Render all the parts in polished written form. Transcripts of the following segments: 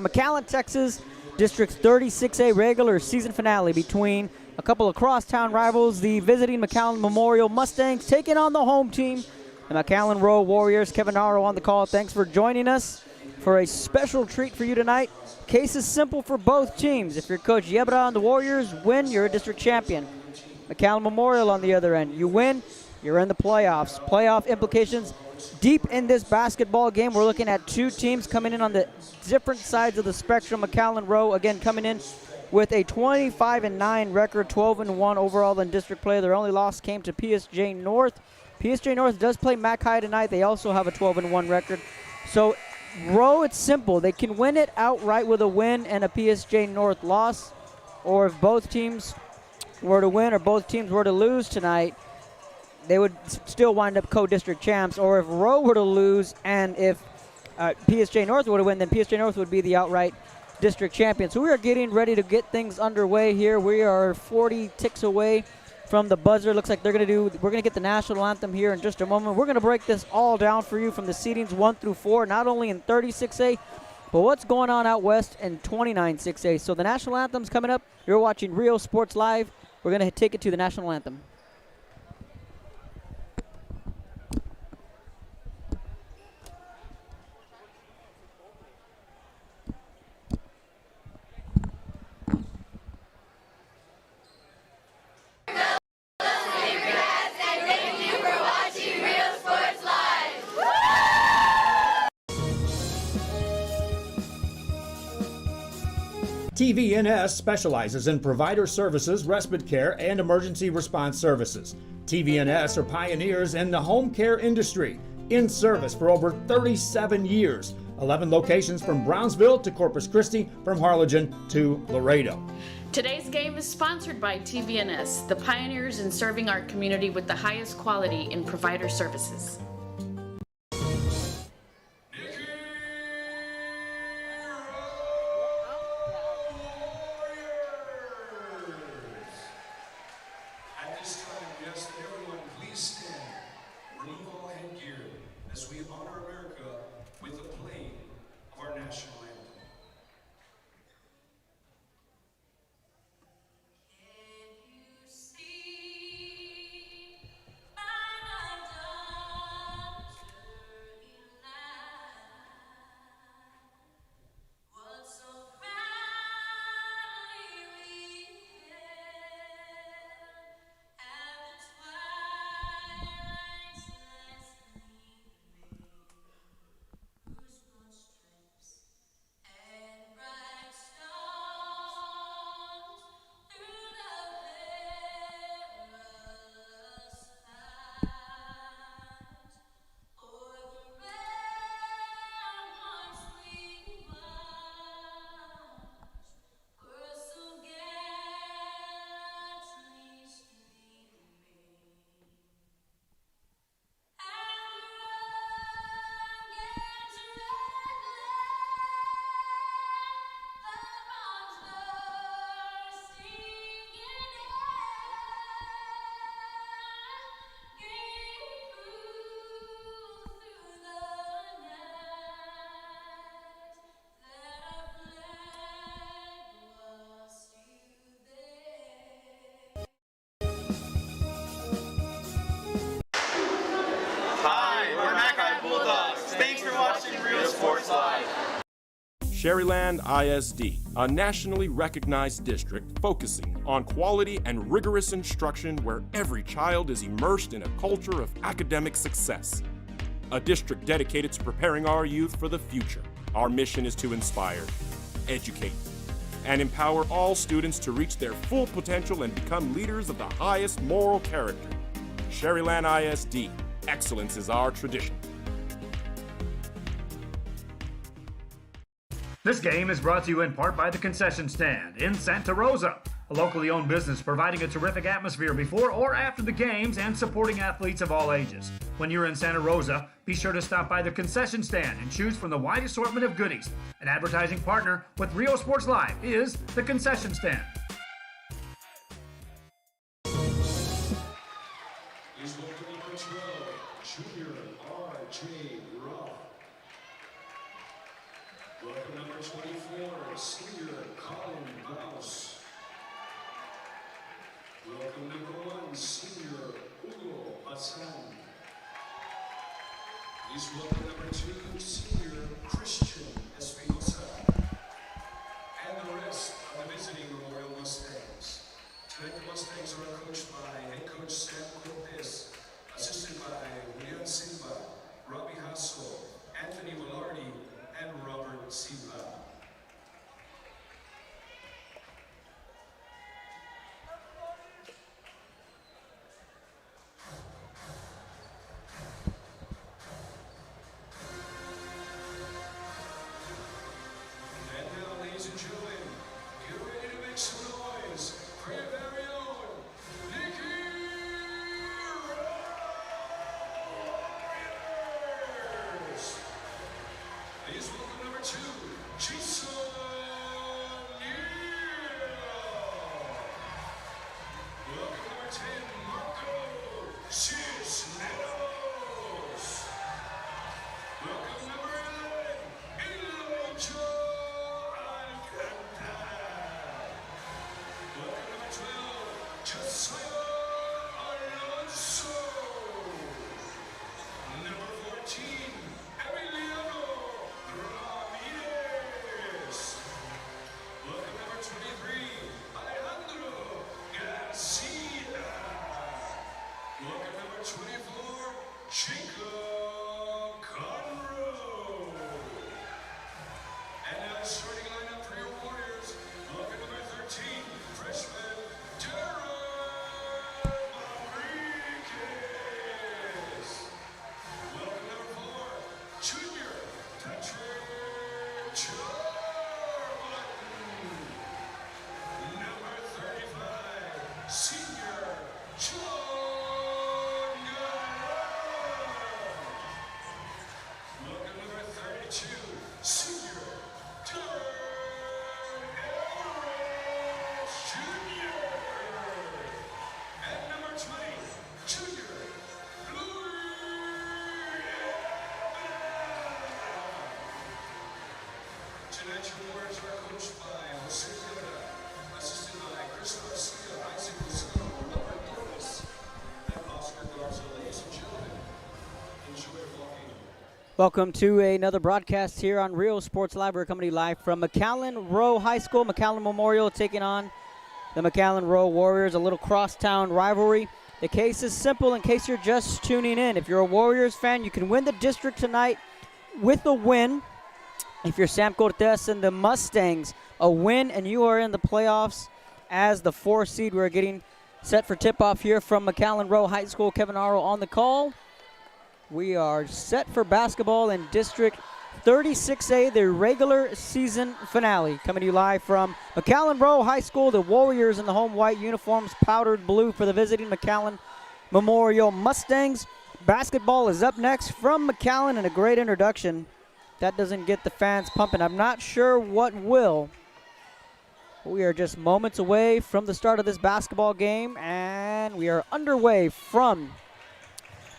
McAllen, Texas, District 36A regular season finale between a couple of crosstown rivals, the visiting McAllen Memorial Mustangs taking on the home team, the McAllen Rowe Warriors. Kevin Naro on the call. Thanks for joining us for a special treat for you tonight. Case is simple for both teams. If you're Coach Yebra and the Warriors win, you're a district champion. McAllen Memorial on the other end. You win, you're in the playoffs. Playoff implications deep in this basketball game. We're looking at two teams coming in on the different sides of the spectrum. McAllen Rowe, again, coming in with a 25-9 record, 12-1 overall in district play. Their only loss came to PSJ North. PSJ North does play Mac High tonight. They also have a 12-1 record. So Rowe, it's simple. They can win it outright with a win and a PSJ North loss. Or if both teams were to win or both teams were to lose tonight, they would still wind up co-district champs. Or if Rowe were to lose and if PSJ North were to win, then PSJ North would be the outright district champion. So we are getting ready to get things underway here. We are 40 ticks away from the buzzer. Looks like we're going to get the national anthem here in just a moment. We're going to break this all down for you from the seedings 1 through 4, not only in 36A, but what's going on out west in 29-6A. So the national anthem's coming up. You're watching Rio Sports Live. We're going to take it to the national anthem. TVNS specializes in provider services, respite care, and emergency response services. TVNS are pioneers in the home care industry, in service for over 37 years. 11 locations from Brownsville to Corpus Christi, from Harlingen to Laredo. Today's game is sponsored by TVNS, the pioneers in serving our community with the highest quality in provider services. Sherryland ISD, a nationally recognized district focusing on quality and rigorous instruction where every child is immersed in a culture of academic success. A district dedicated to preparing our youth for the future. Our mission is to inspire, educate, and empower all students to reach their full potential and become leaders of the highest moral character. Sherryland ISD, excellence is our tradition. This game is brought to you in part by the Concession Stand in Santa Rosa, a locally owned business providing a terrific atmosphere before or after the games and supporting athletes of all ages. When you're in Santa Rosa, be sure to stop by the Concession Stand and choose from the wide assortment of goodies. An advertising partner with Rio Sports Live is the Concession Stand. Welcome number 24, senior Colin Blouse. Welcome number 1, senior Hugo Hassan. Please welcome number 2, senior Christian Espinosa. And the rest of the visiting Memorial Mustangs. Tonight the Mustangs are coached by head coach Sam Cortez, assisted by Julian Silva, Robbie Hassel, Anthony Velarde, and Robert Silva. And now, ladies and gentlemen, get ready to make some noise for your very own Nikki! Please welcome number 2, Jason Neal. Welcome number 10, Marco Cisneros. Welcome number 11, Elijah Alcantara. Welcome number 12, Josiah Alonso. Number 14, Emiliano Ramirez. Welcome number 23, Alejandro Garcia. Welcome number 24, Jacob Conroe. And now starting lineup for your Warriors. Welcome number 13, freshman Darren Enriquez. Welcome number 4, junior Patrick Charlton. Number 35, senior John Guerrero. Welcome number 32, senior Darren Ellis Jr. And number 20, junior Louis Tonight your Warriors are coached by Jose Rivera, assisted by Chris Garcia, Isaac Luciano, Robert Torres, and Oscar Garza. Ladies and gentlemen, enjoy walking. Welcome to another broadcast here on Real Sports Live. We're coming to you live from McAllen Rowe High School. McAllen Memorial taking on the McAllen Rowe Warriors, a little crosstown rivalry. The case is simple in case you're just tuning in. If you're a Warriors fan, you can win the district tonight with a win. If you're Sam Cortez and the Mustangs, a win, and you are in the playoffs as the 4 seed. We're getting set for tip-off here from McAllen Rowe High School. Kevin Arrow on the call. We are set for basketball in District 36A, the regular season finale. Coming to you live from McAllen Rowe High School. The Warriors in the home white uniforms, powdered blue for the visiting McAllen Memorial Mustangs. Basketball is up next from McAllen, and a great introduction. That doesn't get the fans pumping. I'm not sure what will. We are just moments away from the start of this basketball game, and we are underway from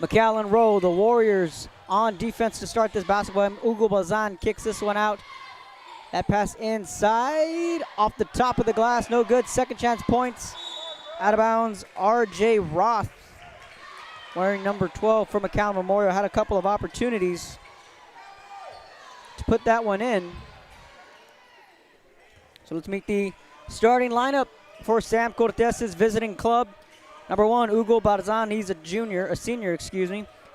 McAllen Rowe. The Warriors on defense to start this basketball game. Hugo Bazan kicks this one out. That pass inside, off the top of the glass, no good. Second chance points. Out of bounds, R.J. Roth, wearing number 12 for McAllen Memorial, had a couple of opportunities to put that one in. So let's meet the starting lineup for Sam Cortez's visiting club. Number 1, Hugo Barzan, he's a senior.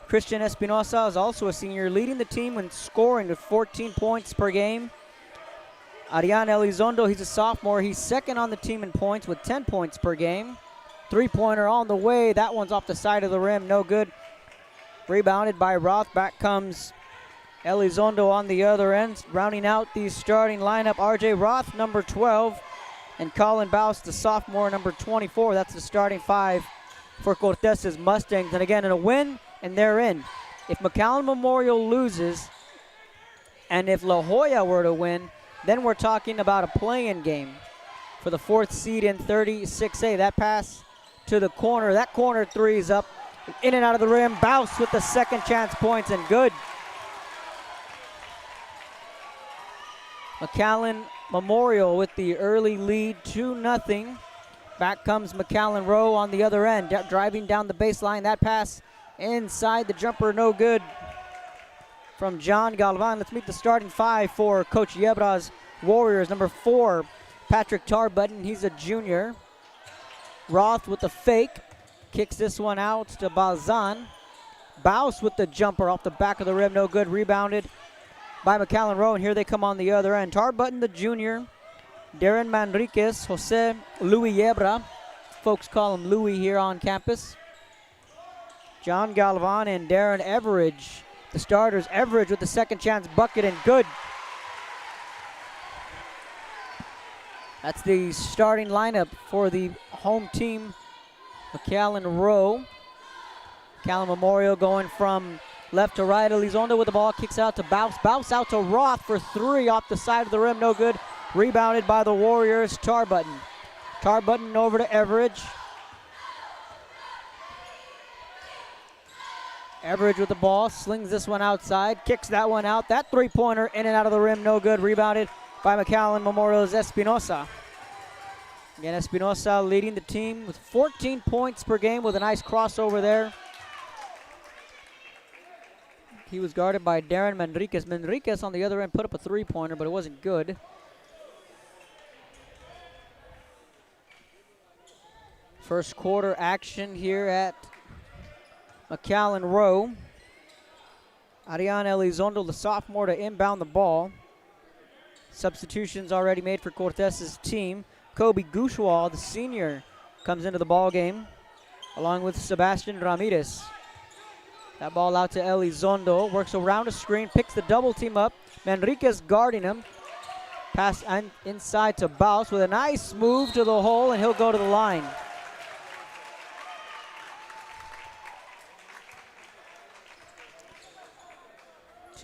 Christian Espinosa is also a senior, leading the team in scoring with 14 points per game. Ariane Elizondo, he's a sophomore. He's second on the team in points with 10 points per game. Three-pointer on the way. That one's off the side of the rim, no good. Rebounded by Roth. Back comes Elizondo on the other end. Rounding out the starting lineup, R.J. Roth, number 12, and Colin Baus, the sophomore, number 24. That's the starting 5 for Cortez's Mustangs. And again, in a win, and they're in. If McAllen Memorial loses, and if La Jolla were to win, then we're talking about a play-in game for the 4th seed in 36A. That pass to the corner. That corner three is up, in and out of the rim. Baus with the second chance points, and good. McAllen Memorial with the early lead, 2-0. Back comes McAllen Rowe on the other end, driving down the baseline. That pass inside the jumper, no good from John Galvan. Let's meet the starting five for Coach Yebra's Warriors. Number 4, Patrick Tarbutton. He's a junior. Roth with the fake. Kicks this one out to Balzan. Baus with the jumper off the back of the rim, no good. Rebounded by McAllen Rowe, and here they come on the other end. Tarbutton, the junior. Darren Manriquez, Jose Louis Yebra. Folks call him Louis here on campus. John Galvan and Darren Everidge, the starters. Everidge with the second chance bucket, and good. That's the starting lineup for the home team, McAllen Rowe. McAllen Memorial going from left to right. Elizondo with the ball, kicks out to Baus. Baus out to Roth for 3 off the side of the rim, no good. Rebounded by the Warriors, Tarbutton. Tarbutton over to Everidge. Everidge with the ball, slings this one outside, kicks that one out. That three-pointer in and out of the rim, no good. Rebounded by McAllen Memorial's Espinosa. Again, Espinosa leading the team with 14 points per game with a nice crossover there. He was guarded by Darren Manriquez. Manriquez on the other end put up a three-pointer, but it wasn't good. First quarter action here at McAllen Rowe. Ariane Elizondo, the sophomore, to inbound the ball. Substitutions already made for Cortez's team. Kobe Gouchoual, the senior, comes into the ball game along with Sebastian Ramirez. That ball out to Elizondo, works around a screen, picks the double team up. Manriquez guarding him. Pass inside to Baus with a nice move to the hole, and he'll go to the line.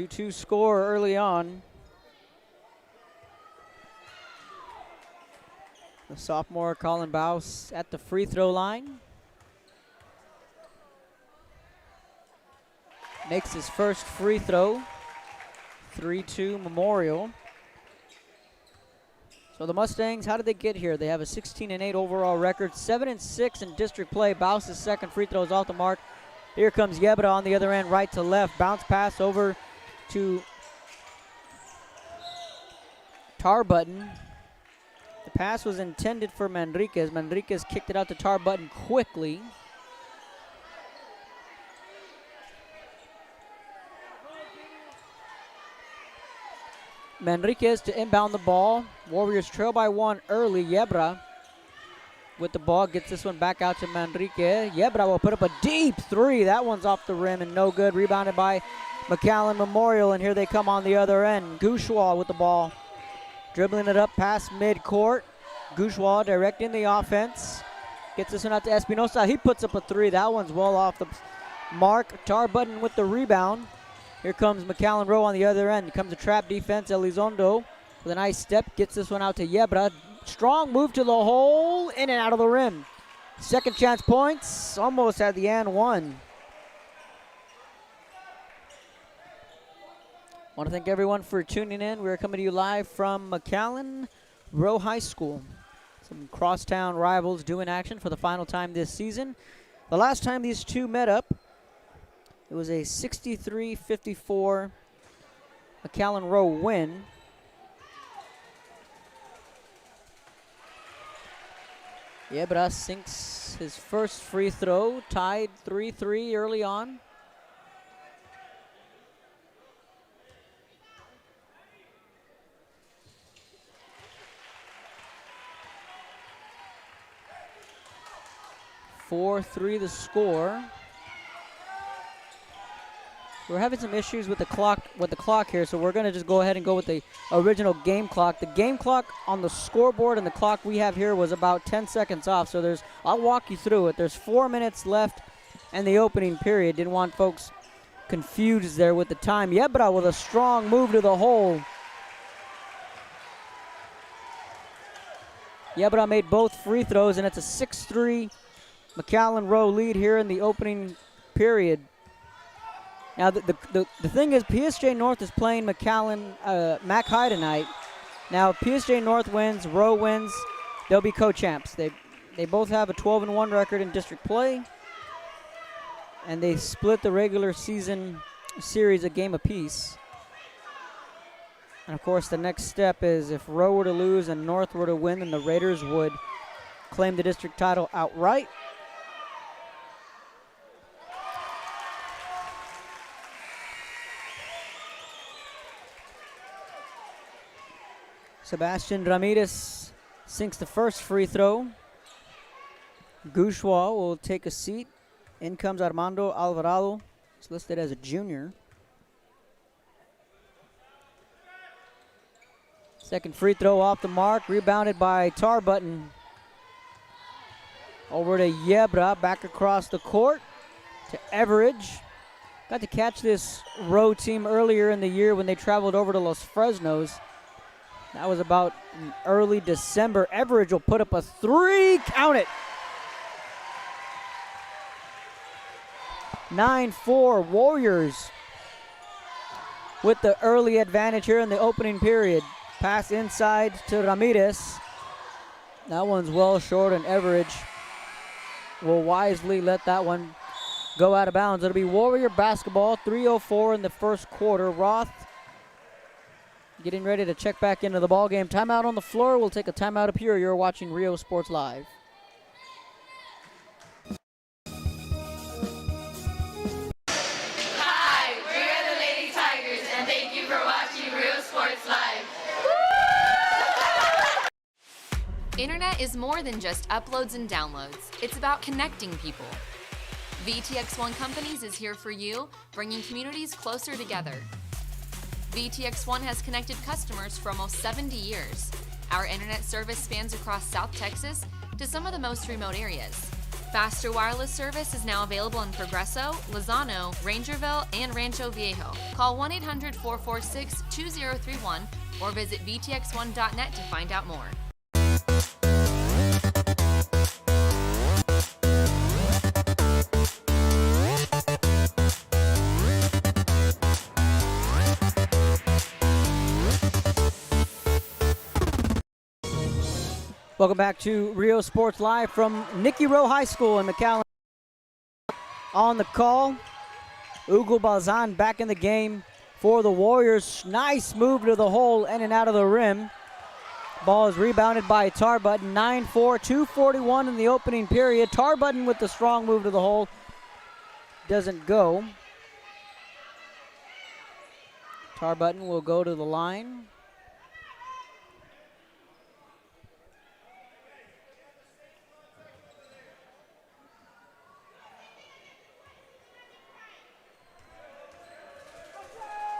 Two score early on. The sophomore Colin Baus at the free throw line. Makes his first free throw. 3-2 Memorial. So the Mustangs, how did they get here? They have a 16-8 overall record, 7-6 in district play. Baus' second free throw is off the mark. Here comes Yebra on the other end, right to left. Bounce pass over to Tarbutton. The pass was intended for Manriquez. Manriquez kicked it out to Tarbutton quickly. Manriquez to inbound the ball. Warriors trail by 1 early. Yebra with the ball gets this one back out to Manriquez. Yebra will put up a deep 3. That one's off the rim and no good. Rebounded by McAllen Memorial, and here they come on the other end. Gouchoual with the ball. Dribbling it up past midcourt. Gouchoual directing the offense. Gets this one out to Espinosa. He puts up a 3. That one's well off the mark. Tarbutton with the rebound. Here comes McAllen Rowe on the other end. Here comes the trap defense. Elizondo with a nice step. Gets this one out to Yebra. Strong move to the hole. In and out of the rim. Second chance points. Almost at the and one. I want to thank everyone for tuning in. We're coming to you live from McAllen Rowe High School. Some crosstown rivals doing action for the final time this season. The last time these two met up, it was a 63-54 McAllen Rowe win. Yebra sinks his first free throw, tied 3-3 early on. .43 the score. We're having some issues with the clock here, so we're going to just go ahead and go with the original game clock. The game clock on the scoreboard and the clock we have here was about 10 seconds off, so I'll walk you through it. There's 4 minutes left in the opening period. Didn't want folks confused there with the time. Yebra with a strong move to the hole. Yebra made both free throws, and it's a 6-3 McAllen Rowe lead here in the opening period. Now, the thing is, PSG North is playing Mac High tonight. Now, if PSG North wins, Rowe wins, they'll be co-champs. They both have a 12-1 record in district play, and they split the regular season series a game apiece. And, of course, the next step is if Rowe were to lose and North were to win, then the Raiders would claim the district title outright. Sebastian Ramirez sinks the first free throw. Gouchois will take a seat. In comes Armando Alvarado. He's listed as a junior. Second free throw off the mark, rebounded by Tarbutton. Over to Yebra, back across the court to Everidge. Got to catch this Rowe team earlier in the year when they traveled over to Los Fresnos. That was about in early December. Everidge will put up a three, count it. 9-4 Warriors with the early advantage here in the opening period. Pass inside to Ramirez. That one's well short, and Everidge will wisely let that one go out of bounds. It'll be Warrior basketball, 3:04 in the first quarter. Roth getting ready to check back into the ball game. Timeout on the floor. We'll take a timeout up here. You're watching Rio Sports Live. Hi, we're the Lady Tigers, and thank you for watching Rio Sports Live. Internet is more than just uploads and downloads. It's about connecting people. VTX1 Companies is here for you, bringing communities closer together. VTX1 has connected customers for almost 70 years. Our internet service spans across South Texas to some of the most remote areas. Faster wireless service is now available in Progreso, Lozano, Rangerville, and Rancho Viejo. Call 1-800-446-2031 or visit vtx1.net to find out more. Welcome back to Rio Sports Live from Nikki Rowe High School in McAllen. On the call, Ugo Balzan back in the game for the Warriors. Nice move to the hole in and out of the rim. Ball is rebounded by Tarbutton. 9-4, 2:41 in the opening period. Tarbutton with the strong move to the hole. Doesn't go. Tarbutton will go to the line.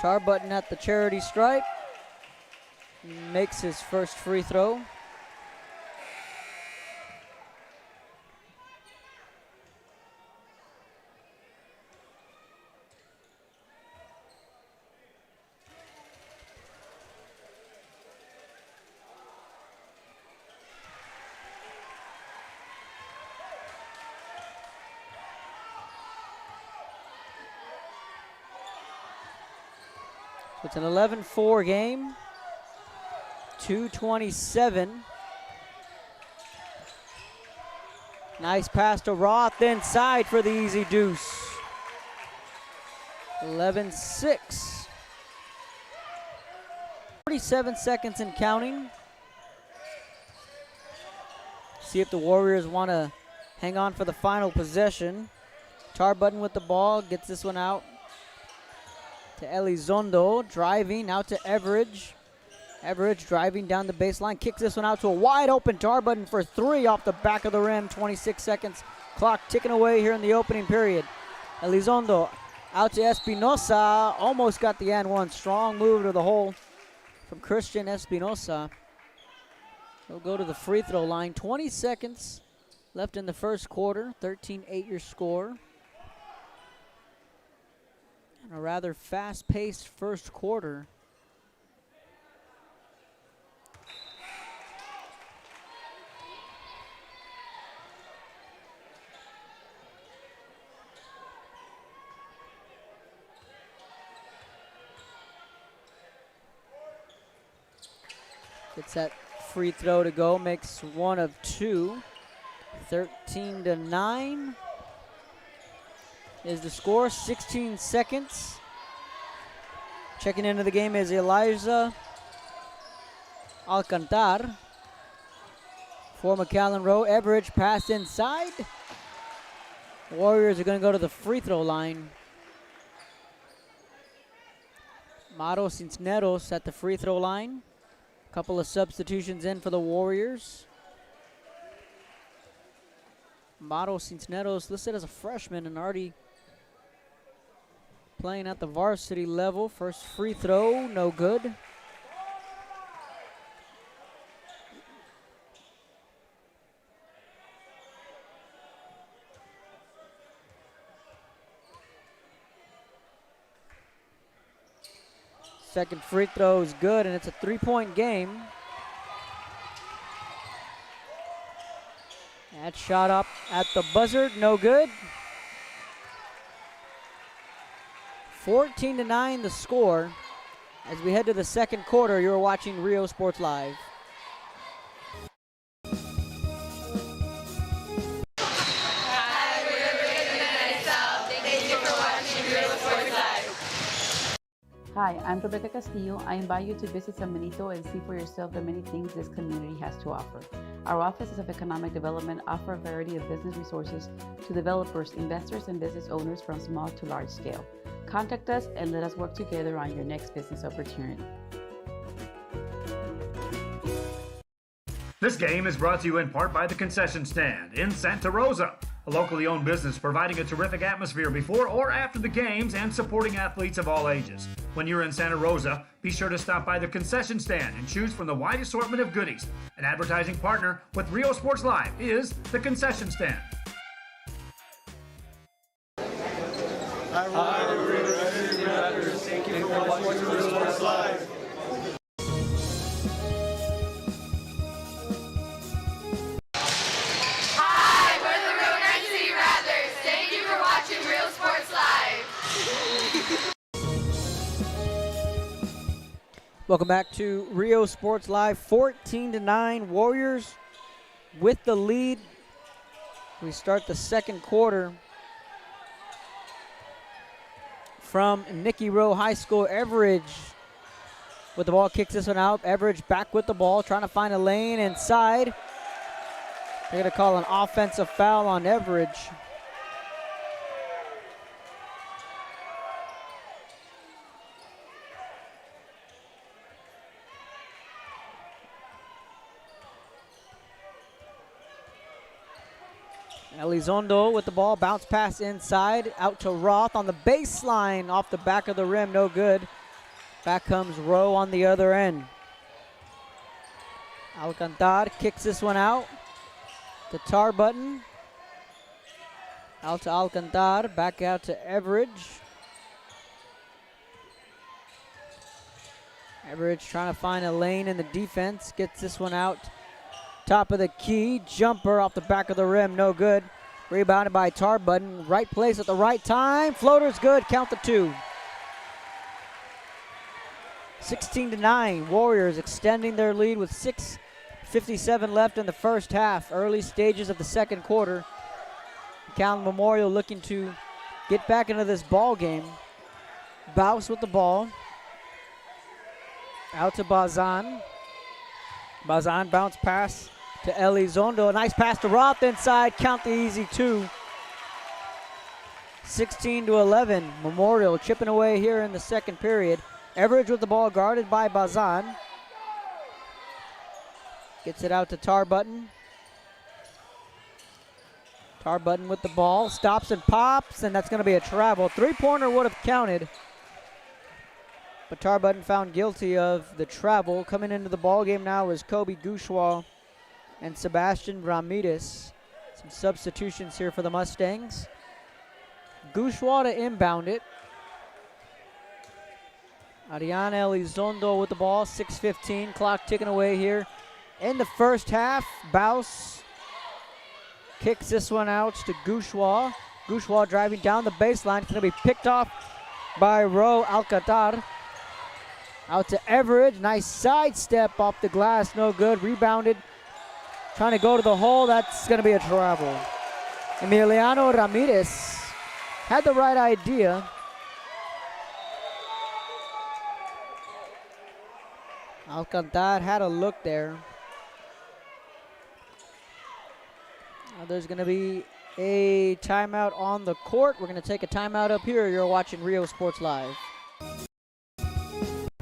Tarbutton at the charity stripe. Makes his first free throw. So it's an 11-4 game. 2:27. Nice pass to Roth inside for the easy deuce. 11-6. 47 seconds and counting. See if the Warriors want to hang on for the final possession. Tarbutton with the ball, gets this one out to Elizondo, driving out to Everidge. Everidge driving down the baseline, kicks this one out to a wide open Tarbutton for three off the back of the rim. 26 seconds, clock ticking away here in the opening period. Elizondo out to Espinosa, almost got the and one. Strong move to the hole from Christian Espinosa. He'll go to the free throw line. 20 seconds left in the first quarter. 13-8 your score. A rather fast-paced first quarter. Gets that free throw to go, makes one of two. 13-9 is the score, 16 seconds. Checking into the game is Eliza Alcantar for McAllen Rowe. Everidge pass inside. Warriors are going to go to the free throw line. Maro Cisneros at the free throw line. Couple of substitutions in for the Warriors. Maro Cisneros listed as a freshman and already playing at the varsity level. First free throw, no good. Second free throw is good, and it's a three-point game. That shot up at the buzzer, no good. 14-9 the score. As we head to the second quarter, you're watching Rio Sports Live. Hi, I'm Rebecca Castillo. I invite you to visit San Benito and see for yourself the many things this community has to offer. Our offices of economic development offer a variety of business resources to developers, investors, and business owners from small to large scale. Contact us and let us work together on your next business opportunity. This game is brought to you in part by the Concession Stand in Santa Rosa, a locally owned business providing a terrific atmosphere before or after the games and supporting athletes of all ages. When you're in Santa Rosa, be sure to stop by the Concession Stand and choose from the wide assortment of goodies. An advertising partner with Rio Sports Live is the Concession Stand. Hi, thank you for watching Rio Sports Live. Welcome back to Rio Sports Live. 14-9 Warriors with the lead. We start the second quarter from Nikki Rowe High School. Everidge with the ball, kicks this one out. Everidge back with the ball, trying to find a lane inside. They're going to call an offensive foul on Everidge. Elizondo with the ball, bounce pass inside, out to Roth on the baseline, off the back of the rim, no good. Back comes Rowe on the other end. Alcantar kicks this one out to Tarbutton. Out to Alcantar, back out to Everidge. Everidge trying to find a lane in the defense, gets this one out. Top of the key, jumper off the back of the rim, no good. Rebounded by Tarbutton, right place at the right time. Floater's good, count the two. 16-9, Warriors extending their lead with 6:57 left in the first half. Early stages of the second quarter. McAllen Memorial looking to get back into this ball game. Baus with the ball. Out to Bazan. Bazan bounce pass to Elizondo. A nice pass to Roth inside. Count the easy two. 16-11. Memorial chipping away here in the second period. Everidge with the ball, guarded by Bazan. Gets it out to Tarbutton. Tarbutton with the ball. Stops and pops, and that's going to be a travel. Three-pointer would have counted. But Tarbutton found guilty of the travel. Coming into the ball game now is Kobe Gouchois and Sebastian Ramirez. Some substitutions here for the Mustangs. Gouchois to inbound it. Ariana Elizondo with the ball. 6:15, clock ticking away here in the first half. Baus kicks this one out to Gouchois. Gouchois driving down the baseline. It's going to be picked off by Rowe Alcantar. Out to Everidge. Nice sidestep off the glass. No good. Rebounded. Trying to go to the hole. That's going to be a travel. Emiliano Ramirez had the right idea. Alcantar had a look there. Now there's going to be a timeout on the court. We're going to take a timeout up here. You're watching Rio Sports Live.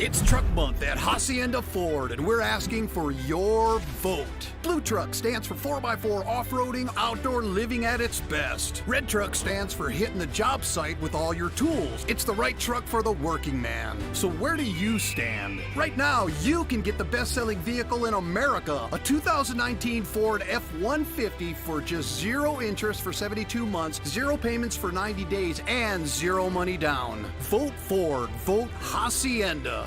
It's Truck Month at Hacienda Ford, and we're asking for your vote. Blue Truck stands for 4x4 off-roading, outdoor living at its best. Red Truck stands for hitting the job site with all your tools. It's the right truck for the working man. So where do you stand? Right now, you can get the best-selling vehicle in America, a 2019 Ford F-150 for just 0 interest for 72 months, 0 payments for 90 days, and 0 money down. Vote Ford. Vote Hacienda.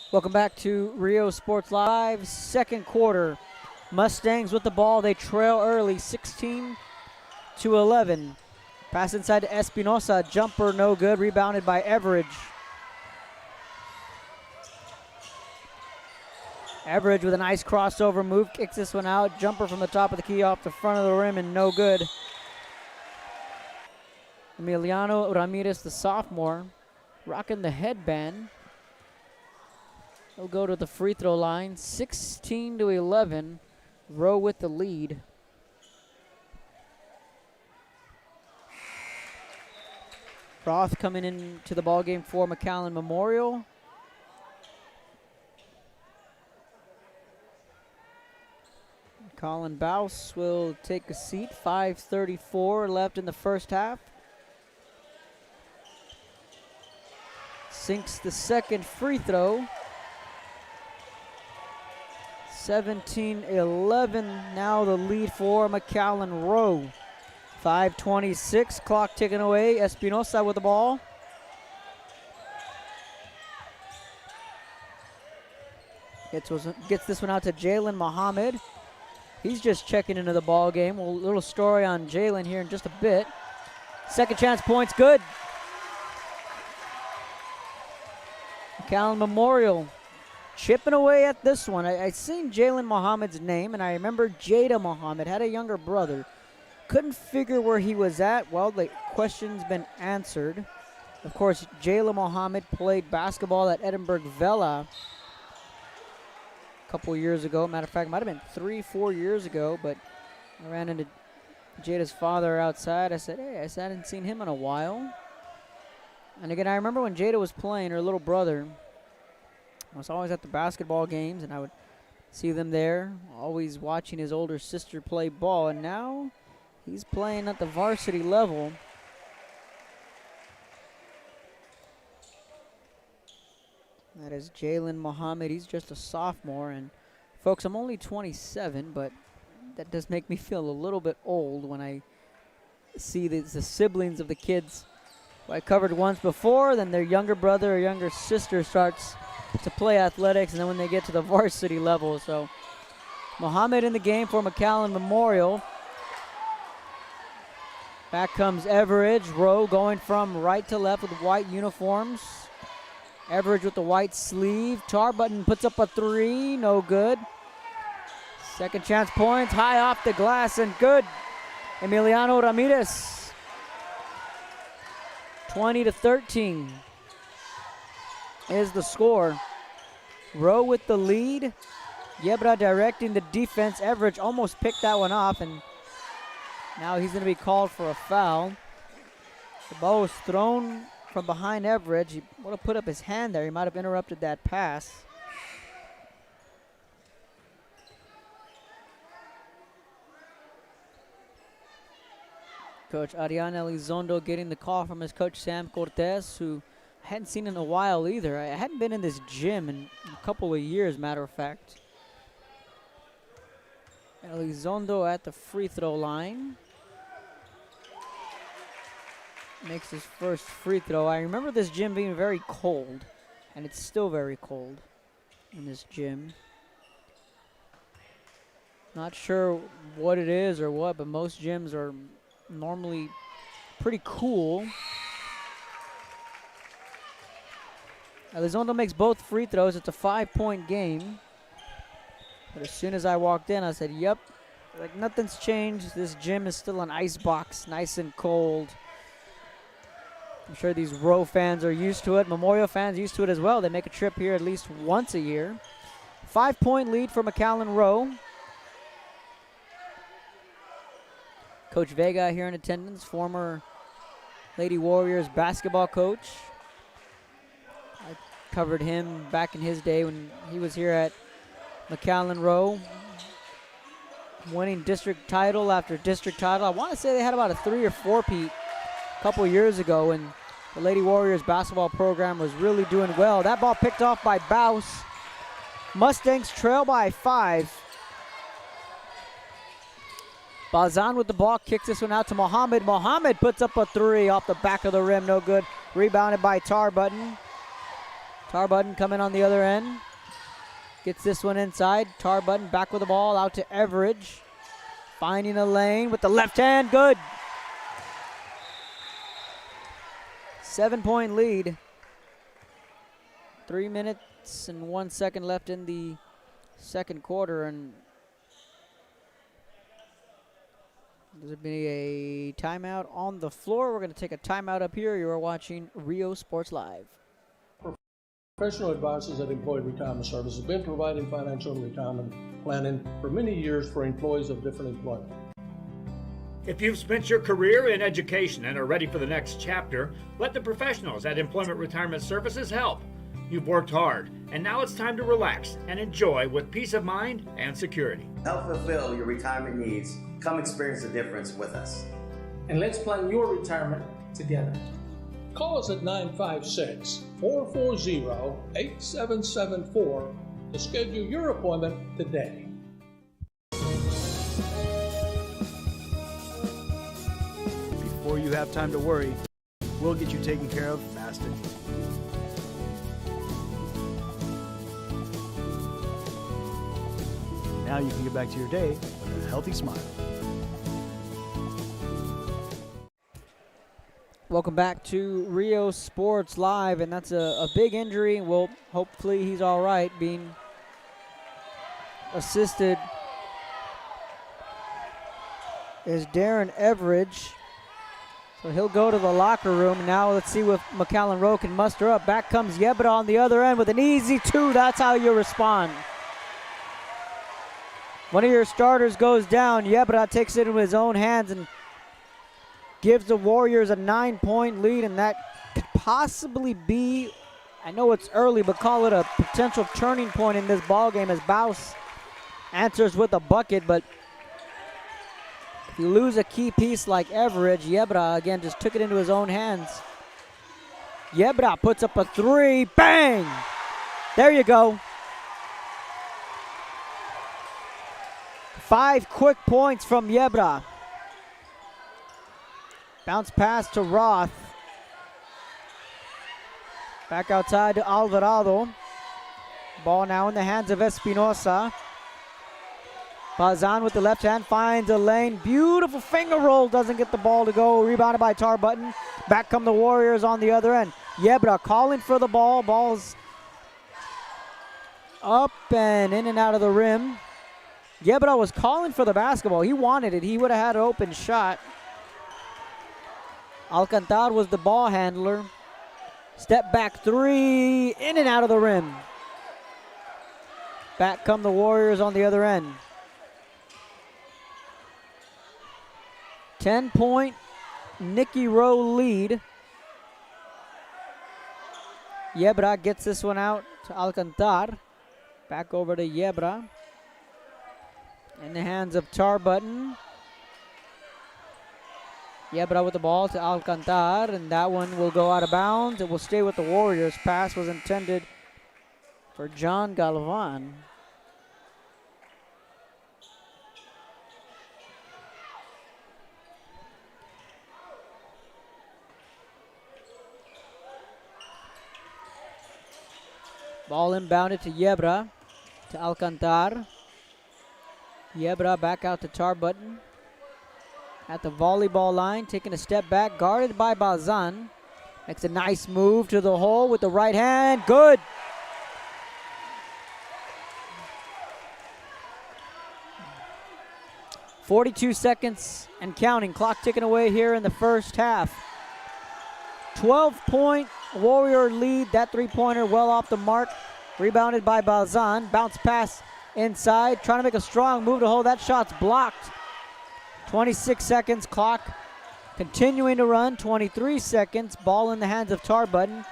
Welcome back to Rio Sports Live. Second quarter. Mustangs with the ball. They trail early, 16-11. Pass inside to Espinosa. Jumper no good. Rebounded by Everidge. Everidge with a nice crossover move. Kicks this one out. Jumper from the top of the key off the front of the rim and no good. Emiliano Ramirez, the sophomore, rocking the headband. He'll go to the free throw line. 16-11. Rowe with the lead. Roth coming into the ballgame for McAllen Memorial. Colin Bouse will take a seat. 5:34 left in the first half. Sinks the second free throw. 17-11, now the lead for McAllen Rowe. 5:26, clock ticking away. Espinosa with the ball. Gets this one out to Jalen Muhammad. He's just checking into the ball game. A little story on Jalen here in just a bit. Second chance points, good. McAllen Memorial chipping away at this one. I seen Jalen Muhammad's name, and I remember Jada Muhammad had a younger brother. Couldn't figure where he was at. Well, the question's been answered. Of course, Jalen Muhammad played basketball at Edinburgh Vela a couple years ago. Matter of fact, it might have been 3-4 years ago, but I ran into Jada's father outside. I said, hey, I hadn't seen him in a while. And again, I remember when Jada was playing, her little brother, I was always at the basketball games, and I would see them there, always watching his older sister play ball. And now he's playing at the varsity level. That is Jalen Muhammad. He's just a sophomore. And, folks, I'm only 27, but that does make me feel a little bit old when I see the siblings of the kids who I covered once before. Then their younger brother or younger sister starts to play athletics, and then when they get to the varsity level. So Muhammad in the game for McAllen Memorial. Back comes Everidge. Rowe going from right to left with white uniforms. Everidge with the white sleeve. Tarbutton puts up a three, no good. Second chance points, high off the glass and good. Emiliano Ramirez. 20-13 is the score. Rowe with the lead. Yebra directing the defense. Everidge almost picked that one off, and now he's going to be called for a foul. The ball was thrown from behind Everidge. He would have put up his hand there. He might have interrupted that pass. Coach Ariana Elizondo getting the call from his coach Sam Cortez, who I hadn't seen in a while either. I hadn't been in this gym in a couple of years, matter of fact. Elizondo at the free throw line. Makes his first free throw. I remember this gym being very cold, and it's still very cold in this gym. Not sure what it is or what, but most gyms are normally pretty cool. Elizondo makes both free throws. It's a 5-point game. But as soon as I walked in, I said, yep, like nothing's changed. This gym is still an ice box, nice and cold. I'm sure these Rowe fans are used to it. Memorial fans used to it as well. They make a trip here at least once a year. 5-point lead for McAllen Rowe. Coach Vega here in attendance, former Lady Warriors basketball coach. I covered him back in his day when he was here at McAllen Rowe, winning district title after district title. I want to say they had about a 3 or 4-peat a couple years ago, and the Lady Warriors basketball program was really doing well. That ball picked off by Baus. Mustangs trail by 5. Bazan with the ball, kicks this one out to Mohammed. Mohammed puts up a 3 off the back of the rim, no good. Rebounded by Tarbutton. Tarbutton coming on the other end. Gets this one inside. Tarbutton back with the ball, out to Everidge. Finding a lane with the left hand, good. 7-point lead. 3 minutes and 1 second left in the second quarter, and there's been a timeout on the floor. We're going to take a timeout up here. You are watching Rio Sports Live. Professional Advisors at Employee Retirement Services have been providing financial and retirement planning for many years for employees of different employment. If you've spent your career in education and are ready for the next chapter, let the professionals at Employment Retirement Services help. You've worked hard, and now it's time to relax and enjoy with peace of mind and security. Help fulfill your retirement needs. Come experience the difference with us. And let's plan your retirement together. Call us at 956-440-8774 to schedule your appointment today. Before you have time to worry, we'll get you taken care of fast and easy. Now you can get back to your day with a healthy smile. Welcome back to Rio Sports Live, and that's a big injury. Well, hopefully he's all right, being assisted is Darren Everidge. So he'll go to the locker room. Now let's see what McAllen Rowe can muster up. Back comes Yebra on the other end with an easy 2. That's how you respond. One of your starters goes down. Yebra takes it into his own hands and gives the Warriors a 9-point lead, and that could possibly be, I know it's early, but call it a potential turning point in this ball game as Baus answers with a bucket. But if you lose a key piece like Everidge, Yebra again just took it into his own hands. Yebra puts up a 3, bang! There you go. 5 quick points from Yebra. Bounce pass to Roth. Back outside to Alvarado. Ball now in the hands of Espinosa. Bazan with the left hand finds a lane. Beautiful finger roll. Doesn't get the ball to go. Rebounded by Tarbutton. Back come the Warriors on the other end. Yebra calling for the ball. Ball's up and in and out of the rim. Yebra was calling for the basketball. He wanted it. He would have had an open shot. Alcantar was the ball handler. Step back 3, in and out of the rim. Back come the Warriors on the other end. 10-point Nikki Rowe lead. Yebra gets this one out to Alcantar. Back over to Yebra. In the hands of Tarbutton. Yebra with the ball to Alcantar, and that one will go out of bounds. It will stay with the Warriors. Pass was intended for John Galvan. Ball inbounded to Yebra, to Alcantar. Yebra back out to Tarbutton. At the volleyball line, taking a step back, guarded by Balzan. Makes a nice move to the hole with the right hand. Good. .42 seconds and counting. Clock ticking away here in the first half. 12-point Warrior lead. That three-pointer well off the mark. Rebounded by Balzan. Bounce pass inside. Trying to make a strong move to hold. That shot's blocked. 26 seconds. Clock continuing to run. 23 seconds. Ball in the hands of Tarbutton.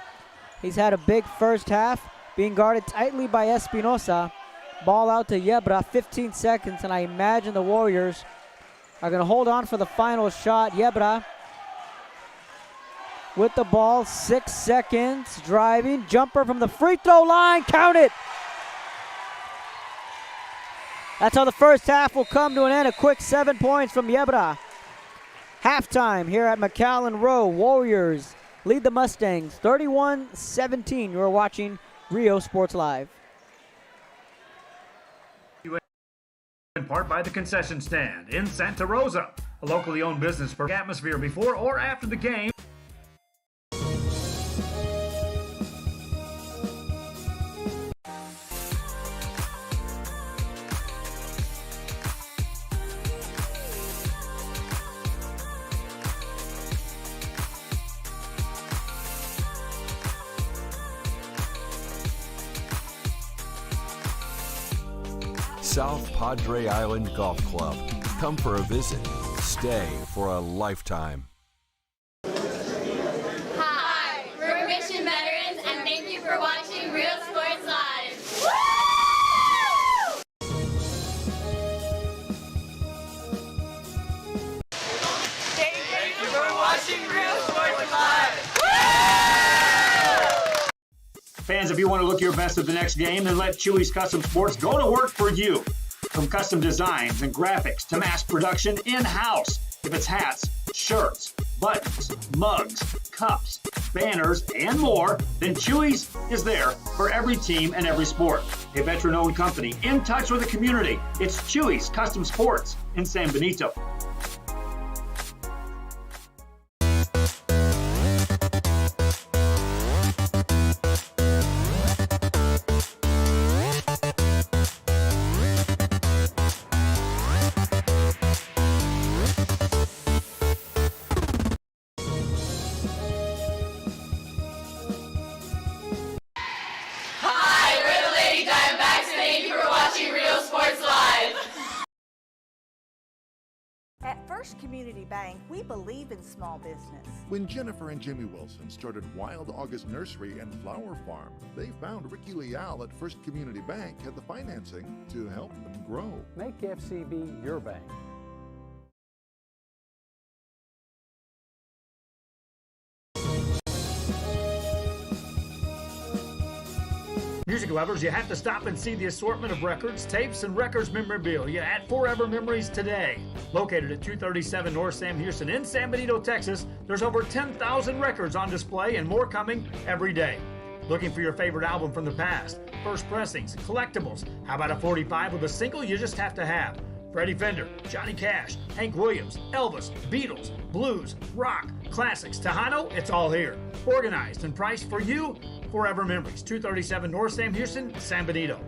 He's had a big first half. Being guarded tightly by Espinosa. Ball out to Yebra, 15 seconds, and I imagine the Warriors are going to hold on for the final shot. Yebra with the ball, 6 seconds, driving, jumper from the free throw line, count it! That's how the first half will come to an end. A quick 7 points from Yebra. Halftime here at McAllen Rowe. Warriors lead the Mustangs 31-17. You're watching Rio Sports Live. In part by the concession stand in Santa Rosa, a locally owned business for atmosphere before or after the game. South Padre Island Golf Club. Come for a visit. Stay for a lifetime. Hi, we're Mission Veterans, and thank you for watching Real Sports Live. Thank you for watching Real Sports Live. Fans, if you want to look your best at the next game, then let Chewy's Custom Sports go to work for you. From custom designs and graphics to mass production in-house. If it's hats, shirts, buttons, mugs, cups, banners, and more, then Chewy's is there for every team and every sport. A veteran-owned company in touch with the community. It's Chewy's Custom Sports in San Benito. Community Bank, we believe in small business. When Jennifer and Jimmy Wilson started Wild August Nursery and Flower Farm, they found Ricky Leal at First Community Bank had the financing to help them grow. Make FCB your bank. Music lovers, you have to stop and see the assortment of records, tapes, and records memorabilia at Forever Memories today. Located at 237 North Sam Houston in San Benito, Texas, there's over 10,000 records on display and more coming every day. Looking for your favorite album from the past, first pressings, collectibles. How about a 45 with a single you just have to have? Freddie Fender, Johnny Cash, Hank Williams, Elvis, Beatles, blues, rock, classics, Tejano, it's all here. Organized and priced for you. Forever Memories, 237 North Sam Houston, San Benito.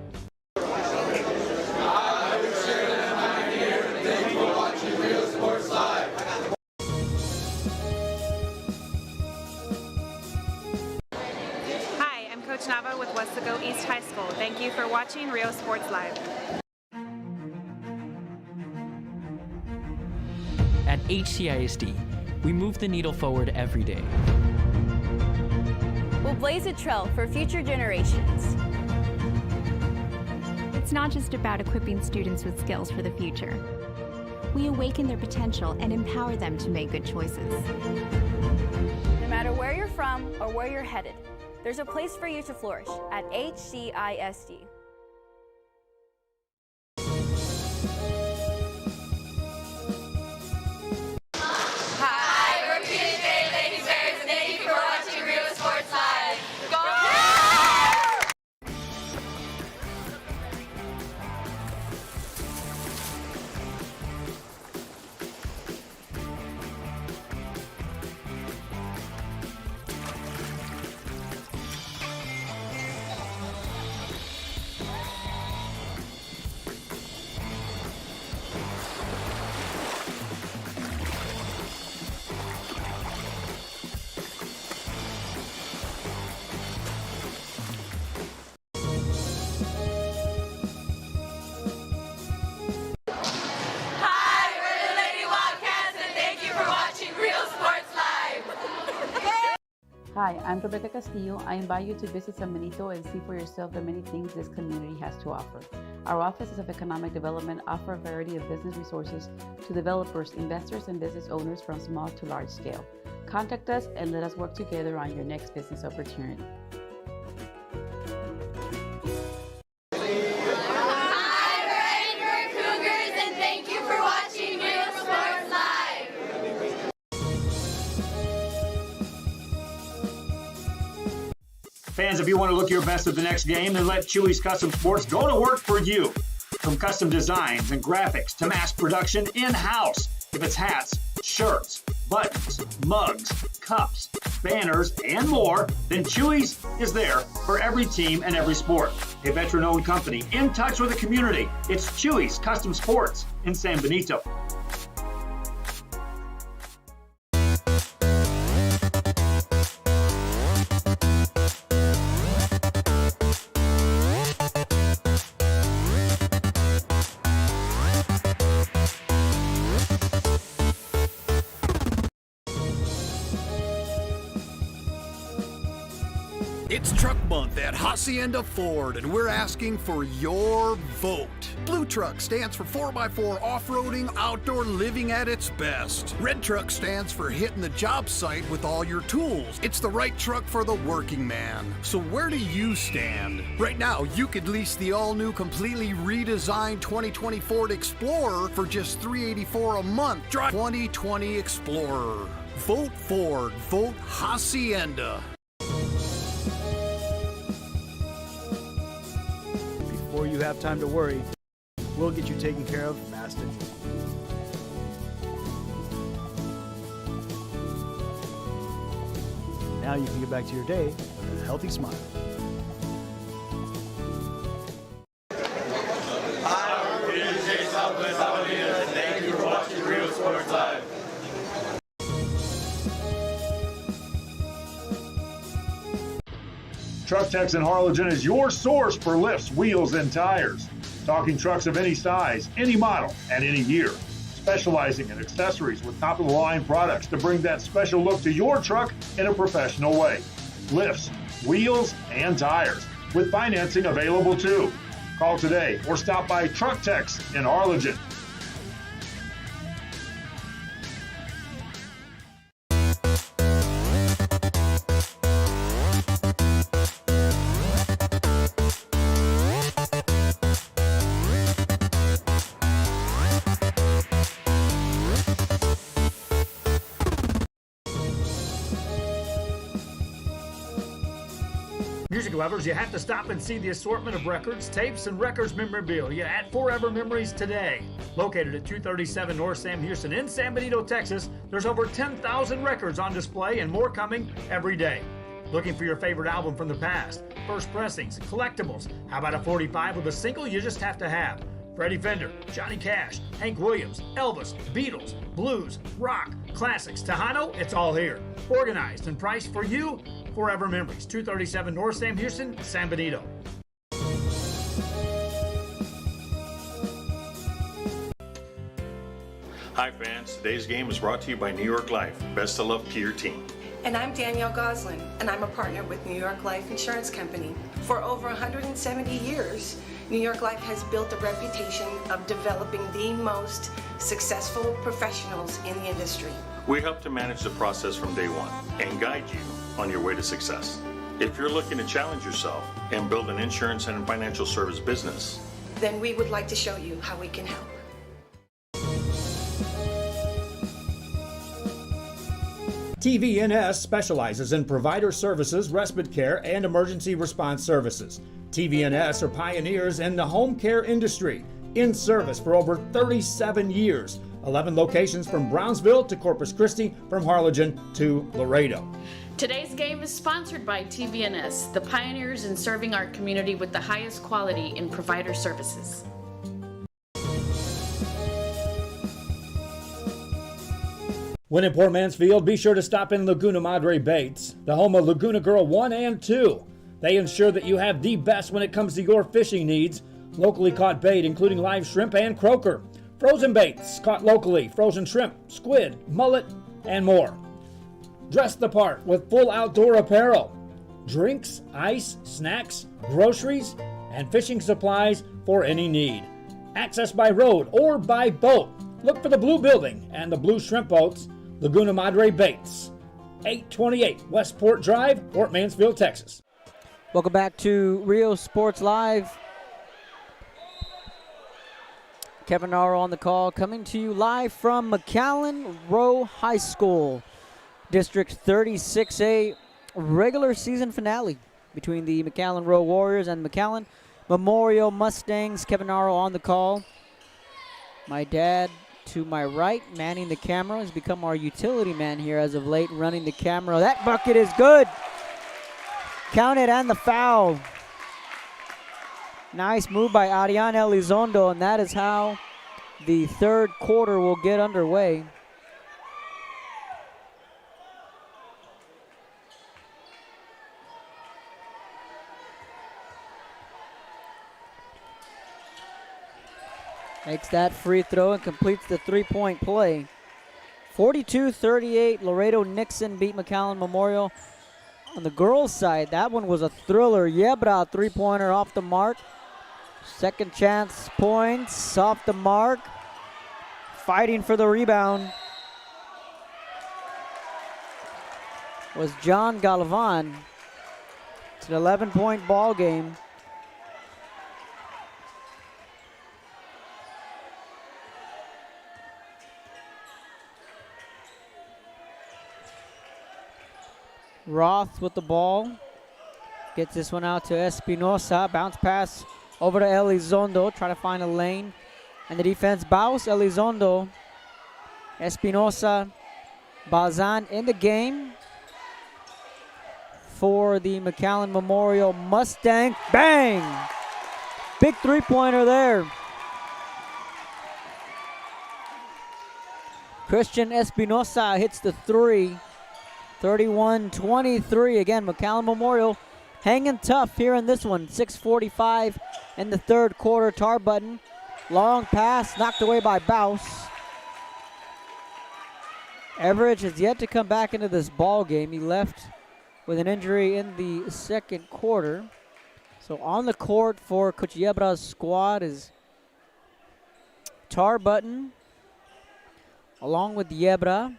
Hi, I'm Coach Nava with Westaco East High School. Thank you for watching Rio Sports Live. At HCISD, we move the needle forward every day. We'll blaze a trail for future generations. It's not just about equipping students with skills for the future. We awaken their potential and empower them to make good choices. No matter where you're from or where you're headed, there's a place for you to flourish at HCISD. Hi, I'm Rebecca Castillo. I invite you to visit San Benito and see for yourself the many things this community has to offer. Our offices of economic development offer a variety of business resources to developers, investors, and business owners from small to large scale. Contact us and let us work together on your next business opportunity. Fans, if you want to look your best at the next game, then let Chewy's Custom Sports go to work for you. From custom designs and graphics to mass production in-house. If it's hats, shirts, buttons, mugs, cups, banners, and more, then Chewy's is there for every team and every sport. A veteran-owned company in touch with the community. It's Chewy's Custom Sports in San Benito. It's Truck Month at Hacienda Ford, and we're asking for your vote. Blue Truck stands for 4x4 off-roading, outdoor living at its best. Red Truck stands for hitting the job site with all your tools. It's the right truck for the working man. So where do you stand? Right now, you could lease the all-new, completely redesigned 2020 Ford Explorer for just $384 a month. Drive 2020 Explorer. Vote Ford. Vote Hacienda. Before you have time to worry, we'll get you taken care of fast and easy. Now you can get back to your day with a healthy smile. Hi, we're PJ Southwest Avenida, and thank you for watching Real Sports Live. Truck Techs in Harlingen is your source for lifts, wheels, and tires. Talking trucks of any size, any model, and any year. Specializing in accessories with top-of-the-line products to bring that special look to your truck in a professional way. Lifts, wheels, and tires, with financing available too. Call today or stop by Truck Techs in Harlingen. Music lovers, you have to stop and see the assortment of records, tapes, and records memorabilia at Forever Memories today. Located at 237 North Sam Houston in San Benito, Texas, there's over 10,000 records on display and more coming every day. Looking for your favorite album from the past, first pressings, collectibles. How about a 45 with a single you just have to have? Freddie Fender, Johnny Cash, Hank Williams, Elvis, Beatles, blues, rock, classics, Tejano, it's all here. Organized and priced for you. Forever Memories, 237 North Sam Houston, San Benito. Hi fans, today's game is brought to you by New York Life. Best of luck to your team. And I'm Danielle Goslin, and I'm a partner with New York Life Insurance Company. For over 170 years, New York Life has built a reputation of developing the most successful professionals in the industry. We help to manage the process from day one and guide you on your way to success. If you're looking to challenge yourself and build an insurance and financial service business, then we would like to show you how we can help. TVNS specializes in provider services, respite care, and emergency response services. TVNS are pioneers in the home care industry, in service for over 37 years. 11 locations from Brownsville to Corpus Christi, from Harlingen to Laredo. Today's game is sponsored by TVNS, the pioneers in serving our community with the highest quality in provider services. When in Port Mansfield, be sure to stop in Laguna Madre Baits, the home of Laguna Girl 1 and 2. They ensure that you have the best when it comes to your fishing needs. Locally caught bait, including live shrimp and croaker. Frozen baits, caught locally, frozen shrimp, squid, mullet, and more. Dress the part with full outdoor apparel. Drinks, ice, snacks, groceries, and fishing supplies for any need. Access by road or by boat. Look for the Blue Building and the Blue Shrimp Boats, Laguna Madre Baits. 828 Westport Drive, Fort Mansfield, Texas. Welcome back to Rio Sports Live. Kevin Naro on the call, coming to you live from McAllen Rowe High School. District 36A regular season finale between the McAllen Rowe Warriors and McAllen Memorial Mustangs. Kevin Naro on the call. My dad to my right, manning the camera, has become our utility man here as of late, running the camera. That bucket is good. Count it, and the foul. Nice move by Ariane Elizondo, and that is how the third quarter will get underway. Makes that free throw and completes the three-point play. 42-38, Laredo Nixon beat McAllen Memorial. On the girls' side, that one was a thriller. Yebra, three-pointer off the mark. Second chance points off the mark. Fighting for the rebound was John Galvan. It's an 11-point ball game. Roth with the ball. Gets this one out to Espinosa. Bounce pass over to Elizondo. Try to find a lane. And the defense, Baus, Elizondo, Espinosa, Bazan in the game for the McAllen Memorial Mustang. Bang! Big three-pointer there. Christian Espinosa hits the three. 31-23. Again, McAllen Memorial hanging tough here in this one. 6:45 in the third quarter. Tarbutton, long pass knocked away by Baus. Everidge has yet to come back into this ball game. He left with an injury in the second quarter. So on the court for Coach Yebra's squad is Tarbutton along with Yebra.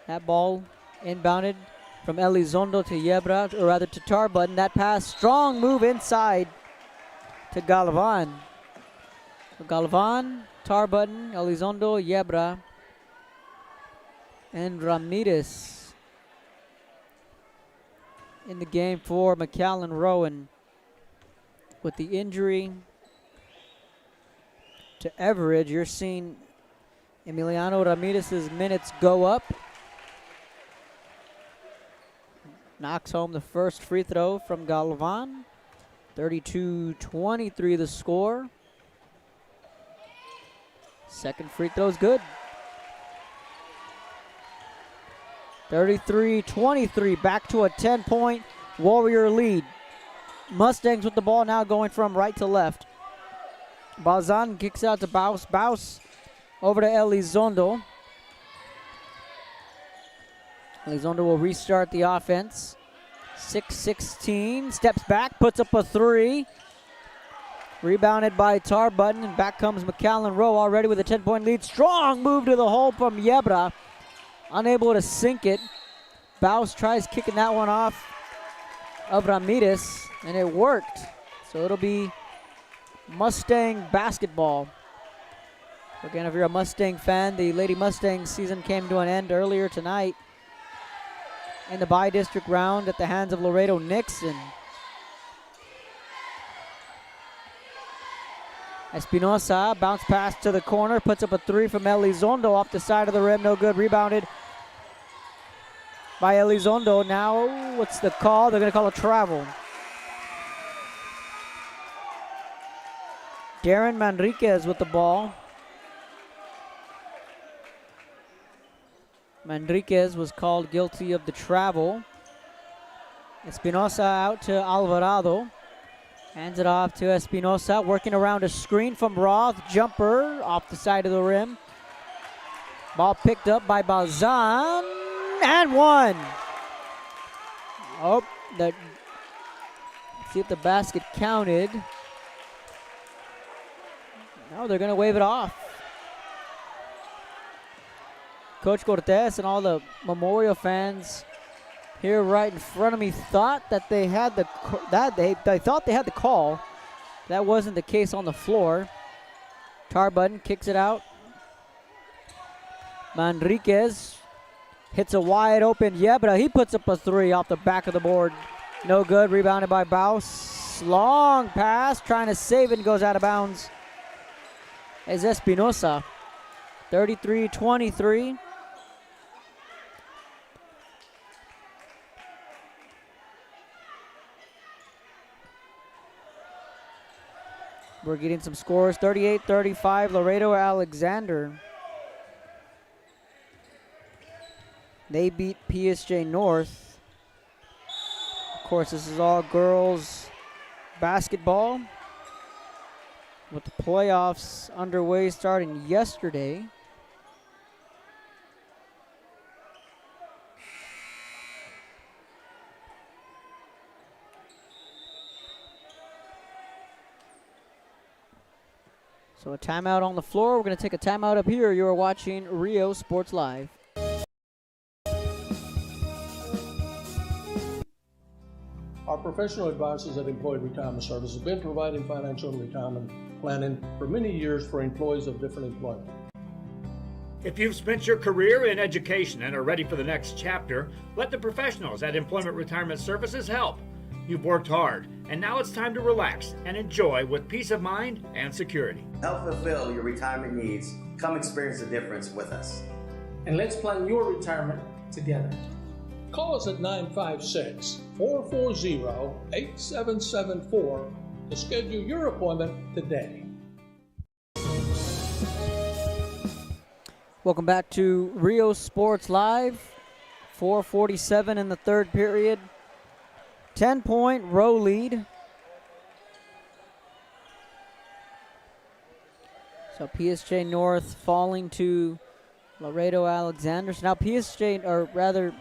That ball inbounded from Elizondo to Yebra, or rather to Tarbutton. That pass, strong move inside to Galvan. So Galvan, Tarbutton, Elizondo, Yebra, and Ramirez in the game for McAllen Rowan. With the injury to Everidge, you're seeing Emiliano Ramirez's minutes go up. Knocks home the first free throw from Galvan. 32-23 the score. Second free throw's good. 33-23, back to a 10-point Warrior lead. Mustangs with the ball now going from right to left. Bazan kicks out to Baus. Baus over to Elizondo. Elizondo will restart the offense. 6-16, steps back, puts up a three. Rebounded by Tarbutton, and back comes McAllen Rowe already with a 10-point lead. Strong move to the hole from Yebra. Unable to sink it. Baus tries kicking that one off of Ramirez, and it worked. So it'll be Mustang basketball. Again, if you're a Mustang fan, the Lady Mustangs season came to an end earlier tonight in the bi-district round at the hands of Laredo Nixon. Espinosa, bounce pass to the corner, puts up a three from Elizondo off the side of the rim, no good. Rebounded by Elizondo. Now, what's the call? They're going to call a travel. Darren Manriquez with the ball. Manriquez was called guilty of the travel. Espinosa out to Alvarado. Hands it off to Espinosa, working around a screen from Roth. Jumper off the side of the rim. Ball picked up by Balzan. and one. Oh, see if the basket counted. No, they're going to wave it off. Coach Cortez and all the Memorial fans here right in front of me thought that they had the call. That wasn't the case on the floor. Tarbutton kicks it out. Manriquez hits a wide open Yebra. He puts up a three off the back of the board. No good. Rebounded by Baus. Long pass. Trying to save it and goes out of bounds. Is Espinosa. 33-23. We're getting some scores. 38-35, Laredo Alexander. They beat PSJ North. Of course, this is all girls basketball, with the playoffs underway starting yesterday. So a timeout on the floor. We're going to take a timeout up here. You are watching Rio Sports Live. Our professional advisors at Employee Retirement Services have been providing financial and retirement planning for many years for employees of different employment. If you've spent your career in education and are ready for the next chapter, let the professionals at Employment Retirement Services help. You've worked hard, and now it's time to relax and enjoy with peace of mind and security. Help fulfill your retirement needs. Come experience the difference with us. And let's plan your retirement together. Call us at 956-440-8774 to schedule your appointment today. Welcome back to Rio Sports Live. 4:47 in the third period. 10-point Rowe lead. So PSJ North falling to Laredo Alexander. So now PSJ, or rather,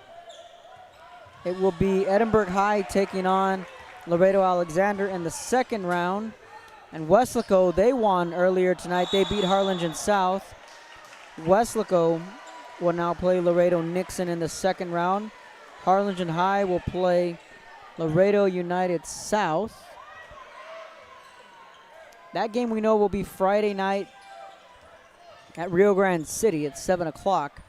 it will be Edinburgh High taking on Laredo Alexander in the second round. And Weslaco, they won earlier tonight. They beat Harlingen South. Weslaco will now play Laredo Nixon in the second round. Harlingen High will play Laredo United South. That game we know will be Friday night at Rio Grande City at 7 o'clock.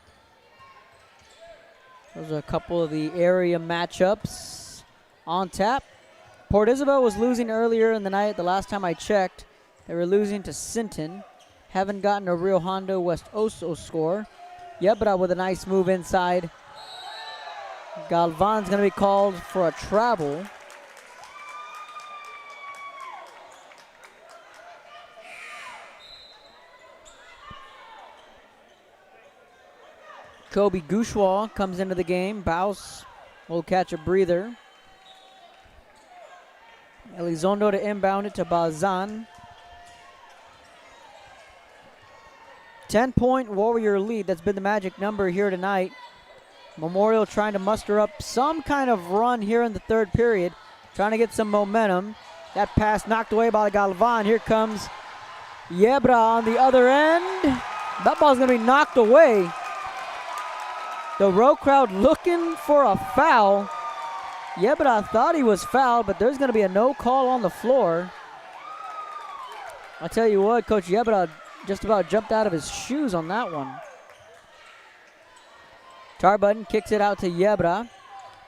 Those are a couple of the area matchups on tap. Port Isabel was losing earlier in the night. The last time I checked, they were losing to Sinton. Haven't gotten a Rio Hondo West Oso score. Yebra with a nice move inside. Galvan's going to be called for a travel. Kobe Gouchois comes into the game. Baus will catch a breather. Elizondo to inbound it to Bazan. 10-point Warrior lead. That's been the magic number here tonight. Memorial trying to muster up some kind of run here in the third period, trying to get some momentum. That pass knocked away by Galvan. Here comes Yebra on the other end. That ball's going to be knocked away. The Rowe crowd looking for a foul. Yebra thought he was fouled, but there's going to be a no call on the floor. I'll tell you what, Coach Yebra just about jumped out of his shoes on that one. Tarbutton kicks it out to Yebra.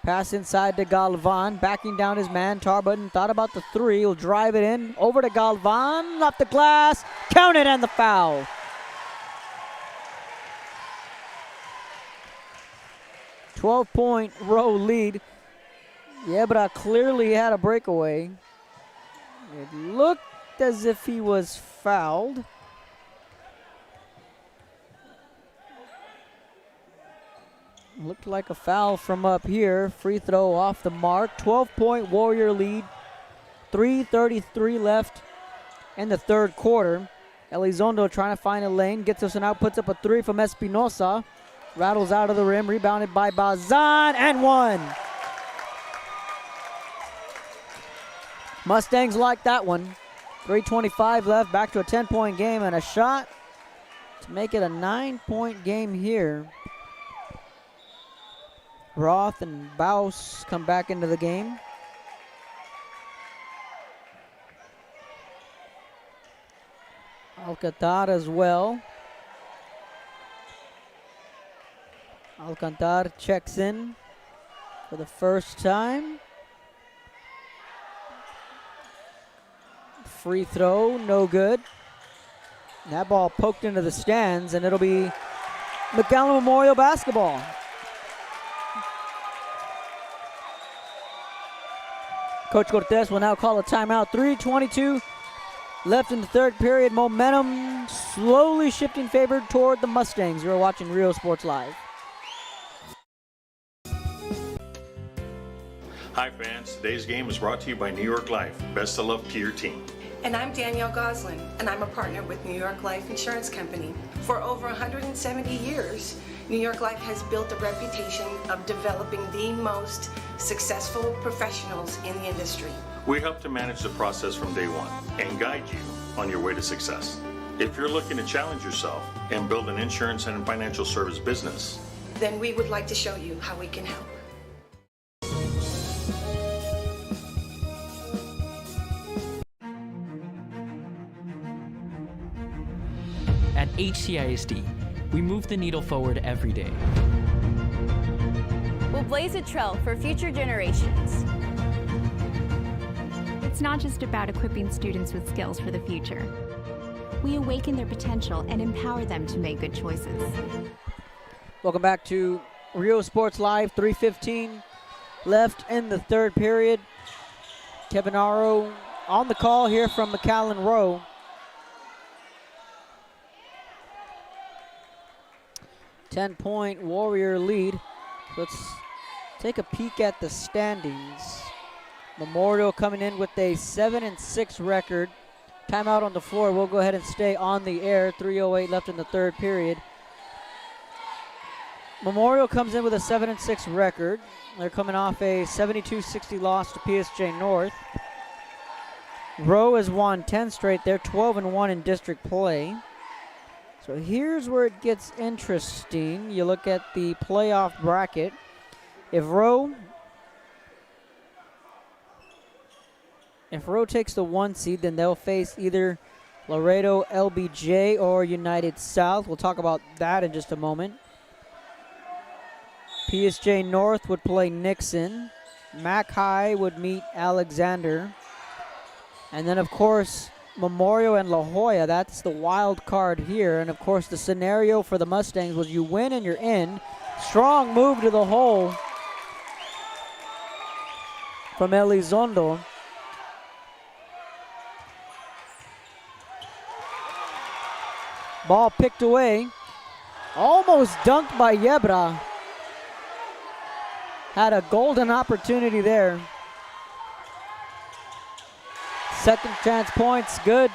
Pass inside to Galvan. Backing down his man. Tarbutton thought about the three. He'll drive it in. Over to Galvan. Off the glass. Count it and the foul. .12-point Rowe lead. Yebra clearly had a breakaway. It looked as if he was fouled. Looked like a foul from up here. Free throw off the mark. 12-point Warrior lead. 3:33 left in the third quarter. Elizondo trying to find a lane. Gets us an out. Puts up a three from Espinosa. Rattles out of the rim, rebounded by Bazan, and one. Mustangs like that one. 3:25 left, back to a 10-point game, and a shot to make it a 9-point game here. Roth and Baus come back into the game. Alcantar as well. Alcantar checks in for the first time. Free throw, no good. That ball poked into the stands, and it'll be McAllen Memorial basketball. Coach Cortez will now call a timeout. 3:22 left in the third period. Momentum slowly shifting favor toward the Mustangs. You're watching Rio Sports Live. Hi fans, today's game is brought to you by New York Life. Best of luck to your team. And I'm Danielle Goslin, and I'm a partner with New York Life Insurance Company. For over 170 years, New York Life has built a reputation of developing the most successful professionals in the industry. We help to manage the process from day one and guide you on your way to success. If you're looking to challenge yourself and build an insurance and financial service business, then we would like to show you how we can help. At HCISD, we move the needle forward every day. We'll blaze a trail for future generations. It's not just about equipping students with skills for the future. We awaken their potential and empower them to make good choices. Welcome back to Rio Sports Live. 3:15 left in the third period. Kevin Aro on the call here from McAllen Rowe. 10-point Warrior lead. Let's take a peek at the standings. Memorial coming in with a 7-6 record. Timeout on the floor. We'll go ahead and stay on the air. 3:08 left in the third period. Memorial comes in with a 7-6 record. They're coming off a 72-60 loss to PSJ North. Rowe has won 10 straight. They're 12-1 in district play. So here's where it gets interesting. You look at the playoff bracket. If Rowe takes the 1 seed, then they'll face either Laredo LBJ or United South. We'll talk about that in just a moment. PSJ North would play Nixon. Mac High would meet Alexander. And then, of course, Memorial and La Jolla, that's the wild card here. And, of course, the scenario for the Mustangs was you win and you're in. Strong move to the hole from Elizondo. Ball picked away. Almost dunked by Yebra. Had a golden opportunity there. Second chance points, good.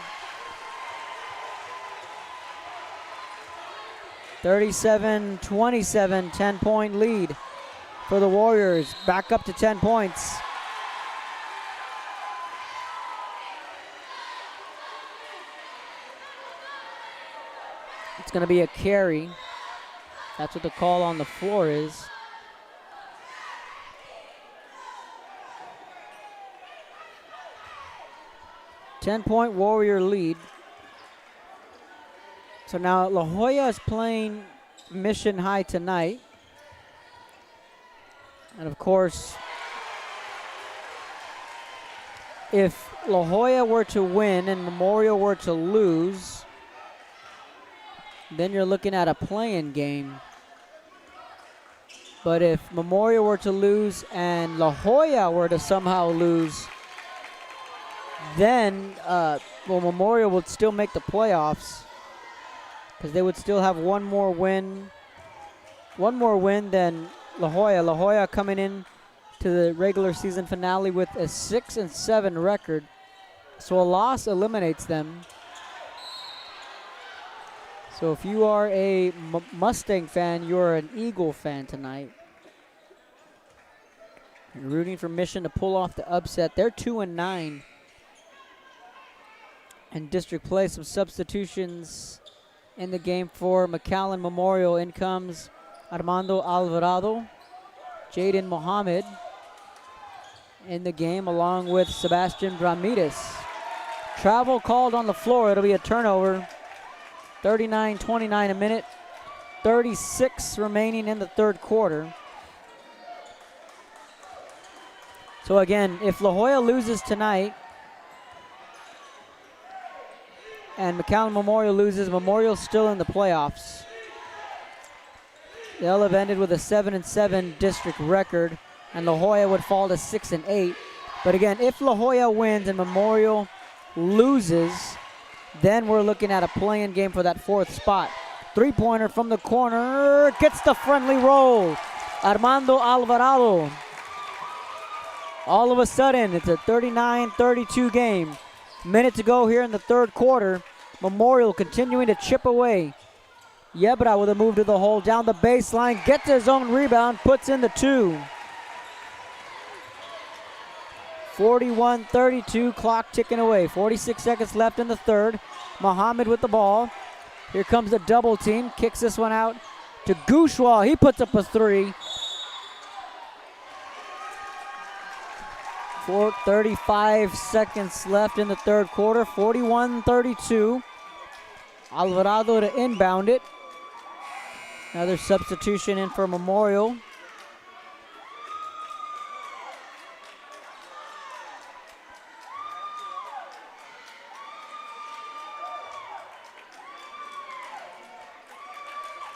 37-27, 10-point lead for the Warriors. Back up to 10 points. It's going to be a carry. That's what the call on the floor is. Ten-point Warrior lead. So now La Jolla is playing Mission High tonight. And of course, if La Jolla were to win and Memorial were to lose, then you're looking at a play-in game. But if Memorial were to lose and La Jolla were to somehow lose, then Memorial would still make the playoffs because they would still have one more win than La Jolla. La Jolla coming in to the regular season finale with a 6-7 record, so a loss eliminates them. So if you are a Mustang fan, you're an Eagle fan tonight. You're rooting for Mission to pull off the upset. They're 2-9 in district play. Some substitutions in the game for McAllen Memorial. In comes Armando Alvarado, Jaden Mohammed in the game, along with Sebastian Ramirez. Travel called on the floor. It'll be a turnover. 39-29 a minute. 36 remaining in the third quarter. So again, if La Jolla loses tonight and McAllen Memorial loses, Memorial's still in the playoffs. They'll have ended with a 7-7 district record, and La Jolla would fall to 6-8. But again, if La Jolla wins and Memorial loses, then we're looking at a play-in game for that fourth spot. Three-pointer from the corner, gets the friendly roll. Armando Alvarado. All of a sudden, it's a 39-32 game. Minute to go here in the third quarter. Memorial continuing to chip away. Yebra with a move to the hole, down the baseline, gets his own rebound, puts in the two. 41-32, clock ticking away. 46 seconds left in the third. Mohammed with the ball. Here comes the double team, kicks this one out to Gouchwa. He puts up a three. 35 seconds left in the third quarter. 41-32. Alvarado to inbound it. Another substitution in for Memorial.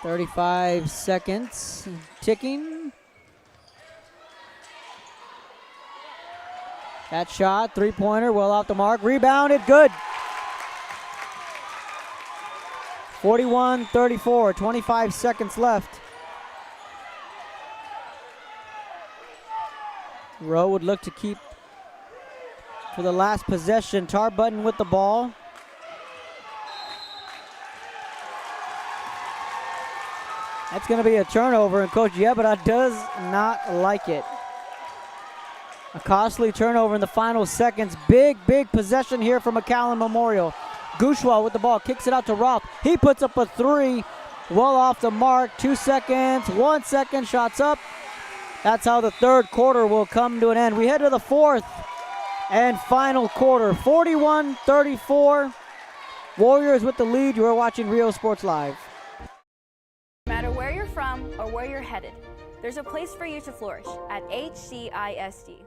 .35 seconds ticking. That shot, three-pointer, well off the mark. Rebounded, good. 41-34, 25 seconds left. Rowe would look to keep for the last possession. Tarbutton with the ball. That's going to be a turnover, and Coach Yebra does not like it. A costly turnover in the final seconds. Big possession here for McAllen Memorial. Gouchwa with the ball, kicks it out to Roth. He puts up a three, well off the mark. 2 seconds, 1 second, shots up. That's how the third quarter will come to an end. We head to the fourth and final quarter. 41-34. Warriors with the lead. You are watching Rio Sports Live. No matter where you're from or where you're headed, there's a place for you to flourish at HCISD.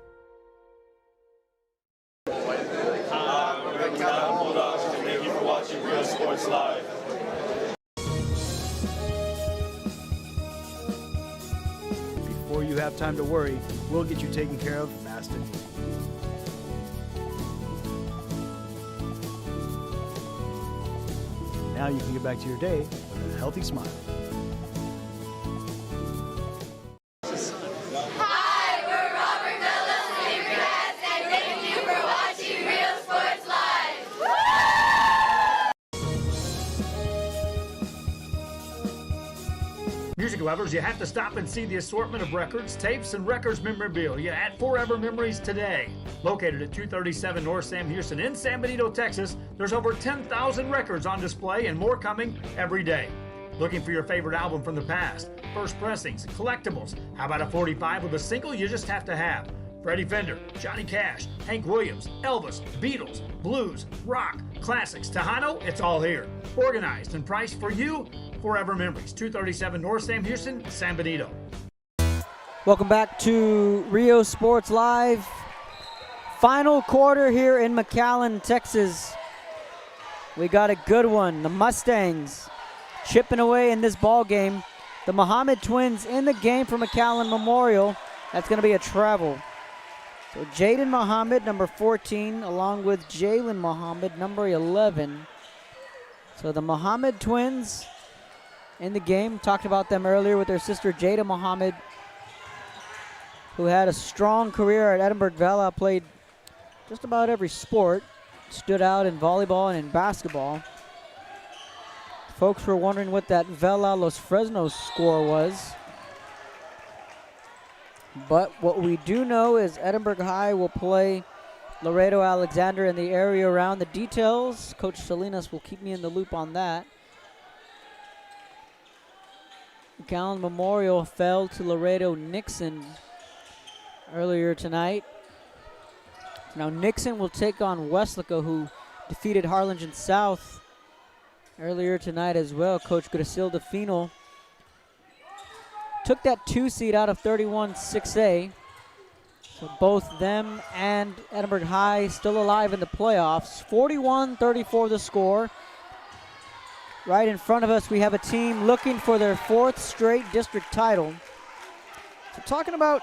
Thank you for watching Rio Sports Live. Before you have time to worry, we'll get you taken care of fast and easy. Now you can get back to your day with a healthy smile. Music lovers, you have to stop and see the assortment of records, tapes, and records memorabilia at Forever Memories today. Located at 237 North Sam Houston in San Benito, Texas, there's over 10,000 records on display and more coming every day. Looking for your favorite album from the past, first pressings, collectibles. How about a 45 with a single you just have to have? Freddie Fender, Johnny Cash, Hank Williams, Elvis, Beatles, blues, rock, classics, Tejano, it's all here. Organized and priced for you. Forever Memories, 237 North Sam Houston, San Benito. Welcome back to Rio Sports Live. Final quarter here in McAllen, Texas. We got a good one. The Mustangs chipping away in this ball game. The Muhammad twins in the game for McAllen Memorial. That's going to be a travel. So Jaden Muhammad, number 14, along with Jalen Muhammad, number 11. So the Muhammad twins in the game. Talked about them earlier with their sister Jada Muhammad, who had a strong career at Edinburgh Valley, played just about every sport, stood out in volleyball and in basketball. Folks were wondering what that Vela Los Fresnos score was. But what we do know is Edinburgh High will play Laredo Alexander in the area around. The details, Coach Salinas will keep me in the loop on that. McAllen Memorial fell to Laredo Nixon earlier tonight. Now Nixon will take on Weslaco, who defeated Harlingen South earlier tonight as well. Coach Graciela Fino took that 2 seed out of 31-6A. So both them and Edinburgh High still alive in the playoffs. 41-34 the score. Right in front of us, we have a team looking for their 4th straight district title. So talking about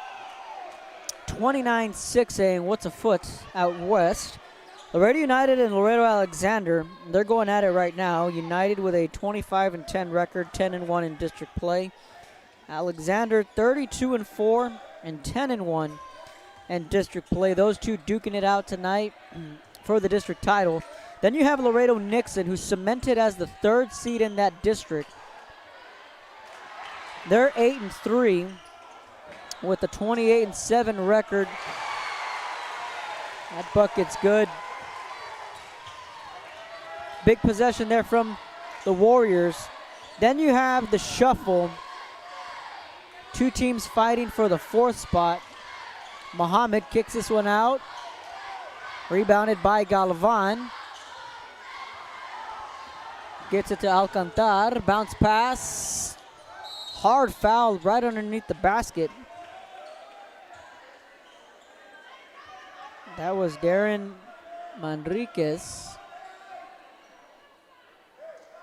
29-6A and what's afoot out west. Laredo United and Laredo Alexander, they're going at it right now. United with a 25-10 record, 10-1 in district play. Alexander 32-4 and 10-1 in district play. Those two duking it out tonight for the district title. Then you have Laredo Nixon, who's cemented as the 3rd seed in that district. They're 8-3 with a 28-7 record. That bucket's good. Big possession there from the Warriors. Then you have the shuffle. 2 teams fighting for the 4th spot. Muhammad kicks this one out. Rebounded by Galvan. Gets it to Alcantar. Bounce pass. Hard foul right underneath the basket. That was Darren Manriquez.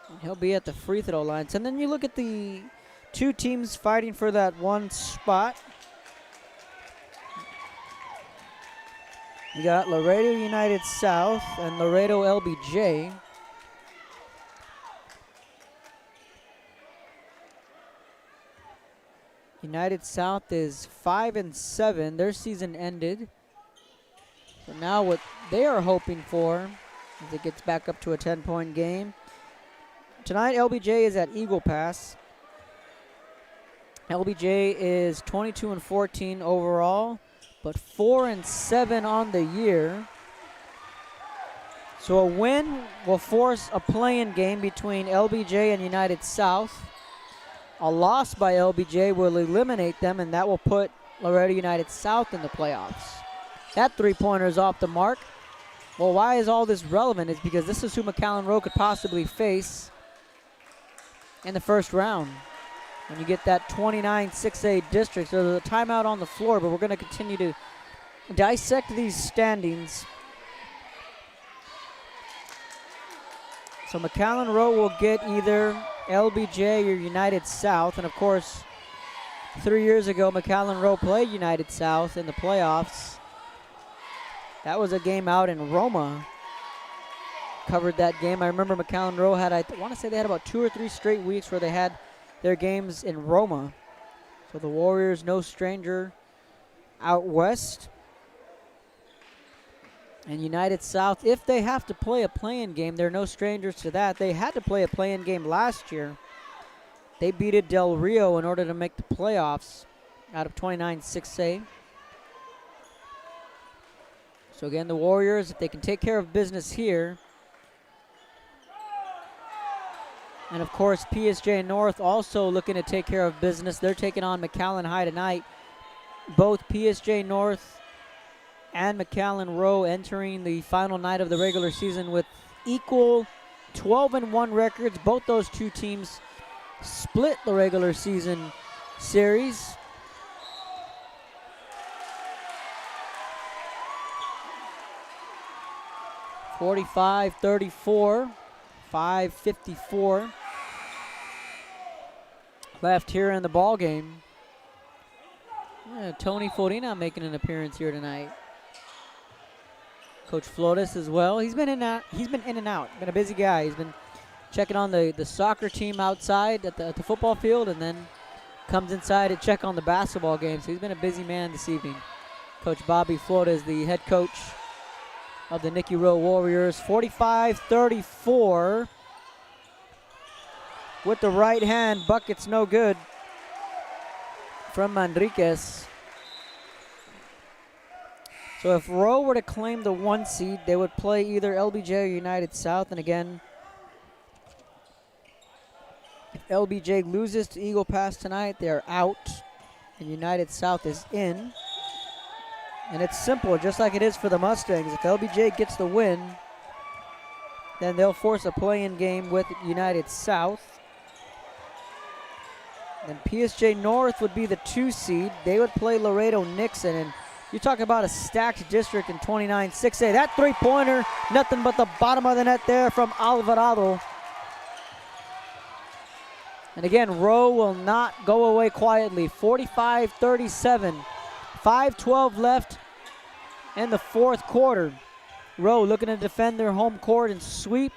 And he'll be at the free throw line. And then you look at the 2 teams fighting for that 1 spot. You got Laredo United South and Laredo LBJ. United South is 5-7. Their season ended. So now what they are hoping for is it gets back up to a 10-point game. Tonight, LBJ is at Eagle Pass. LBJ is 22-14 overall, but 4-7 on the year. So a win will force a play-in game between LBJ and United South. A loss by LBJ will eliminate them, and that will put Laredo United South in the playoffs. That 3-pointer is off the mark. Well, why is all this relevant? Is because this is who McAllen Rowe could possibly face in the first round. When you get that 29-6A district, so there's a timeout on the floor, but we're going to continue to dissect these standings. So McAllen Rowe will get either LBJ or United South, and of course, 3 years ago, McAllen Rowe played United South in the playoffs. That was a game out in Roma. Covered that game. I remember McAllen Rowe had, I want to say they had about 2 or 3 straight weeks where they had their games in Roma. So the Warriors, no stranger out west. And United South, if they have to play a play-in game, they're no strangers to that. They had to play a play-in game last year. They beat Del Rio in order to make the playoffs out of 29-6A. So again, the Warriors, if they can take care of business here. And of course, PSJ North also looking to take care of business. They're taking on McAllen High tonight. Both PSJ North and McAllen Rowe entering the final night of the regular season with equal 12-1 records. Both those 2 teams split the regular season series. (45-34). 5:54 left here in the ball game. Yeah, Tony Forina making an appearance here tonight. Coach Flores as well. He's been in and out. Been a busy guy. He's been checking on the soccer team outside at the football field, and then comes inside to check on the basketball game. So he's been a busy man this evening. Coach Bobby Flores, the head coach of the Nikki Rowe Warriors. 45-34. with the right hand. Bucket's no good from Manriquez. So if Rowe were to claim the 1 seed, they would play either LBJ or United South. And again, if LBJ loses to Eagle Pass tonight, they're out, and United South is in. And it's simple, just like it is for the Mustangs. If LBJ gets the win, then they'll force a play-in game with United South. Then PSJ North would be the 2 seed. They would play Laredo Nixon, and you talk about a stacked district in 29-6A. That three-pointer, nothing but the bottom of the net there from Alvarado. And again, Rowe will not go away quietly. 45-37, 5:12 left in the fourth quarter. Rowe looking to defend their home court and sweep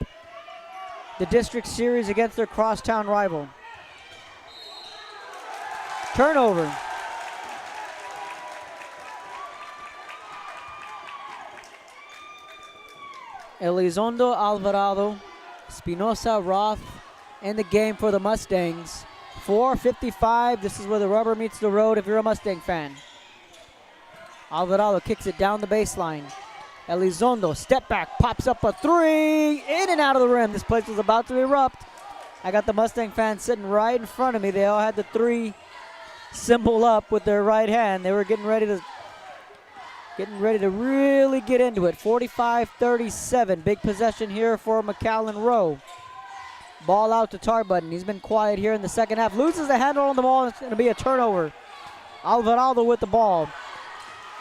the district series against their crosstown rival. Turnover. Elizondo, Alvarado, Espinosa, Roth in the game for the Mustangs. 4:55, this is where the rubber meets the road if you're a Mustang fan. Alvarado kicks it down the baseline. Elizondo, step back, pops up a three, in and out of the rim. This place was about to erupt. I got the Mustang fans sitting right in front of me. They all had the 3 symbol up with their right hand. They were getting ready to really get into it. 45-37, big possession here for McAllen Rowe. Ball out to Tarbutton. He's been quiet here in the second half. Loses the handle on the ball, and it's going to be a turnover. Alvarado with the ball.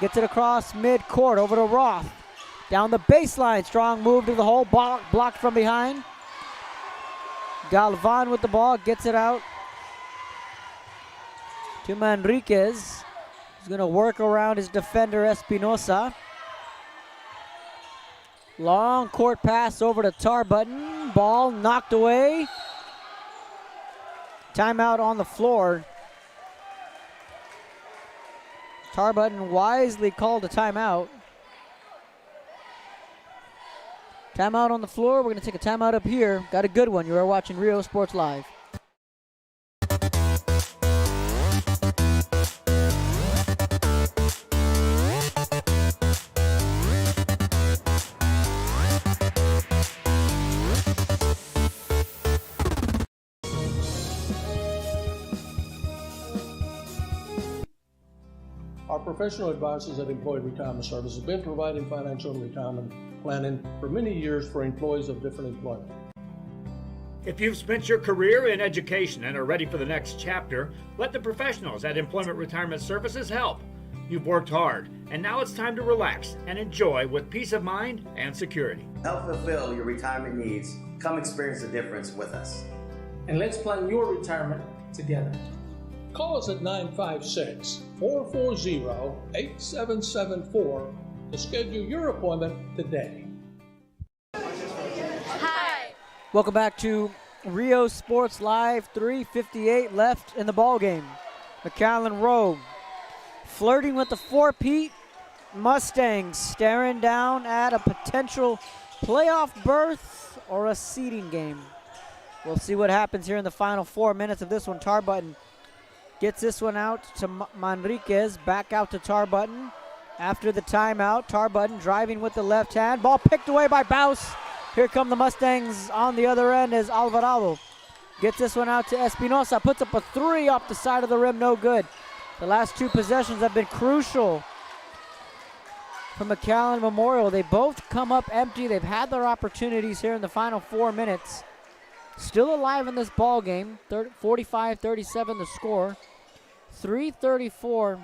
Gets it across mid-court over to Roth. Down the baseline, strong move to the hole, blocked from behind. Galvan with the ball, gets it out to Manriquez. He's going to work around his defender, Espinosa. Long court pass over to Tarbutton. Ball knocked away. Timeout on the floor. Tarbutton wisely called a timeout. Timeout on the floor. We're going to take a timeout up here. Got a good one. You are watching Rio Sports Live. Our professional advisors at Employee Retirement Service have been providing financial and retirement planning for many years for employees of different employment. If you've spent your career in education and are ready for the next chapter, let the professionals at Employment Retirement Services help. You've worked hard, and now it's time to relax and enjoy with peace of mind and security. Help fulfill your retirement needs. Come experience the difference with us. And let's plan your retirement together. Call us at 956-440-8774 to schedule your appointment today. Hi. Welcome back to Rio Sports Live. 3:58 left in the ball game. McAllen Rowe flirting with the 4-peat. Mustangs staring down at a potential playoff berth or a seeding game. We'll see what happens here in the final 4 minutes of this one. Tarbutton gets this one out to Manriquez. Back out to Tarbutton. After the timeout, Tarbutton driving with the left hand. Ball picked away by Baus. Here come the Mustangs on the other end as Alvarado gets this one out to Espinosa. Puts up a 3 off the side of the rim. No good. The last 2 possessions have been crucial for McAllen Memorial. They both come up empty. They've had their opportunities here in the final 4 minutes. Still alive in this ball game. 45-37 the score. 3:34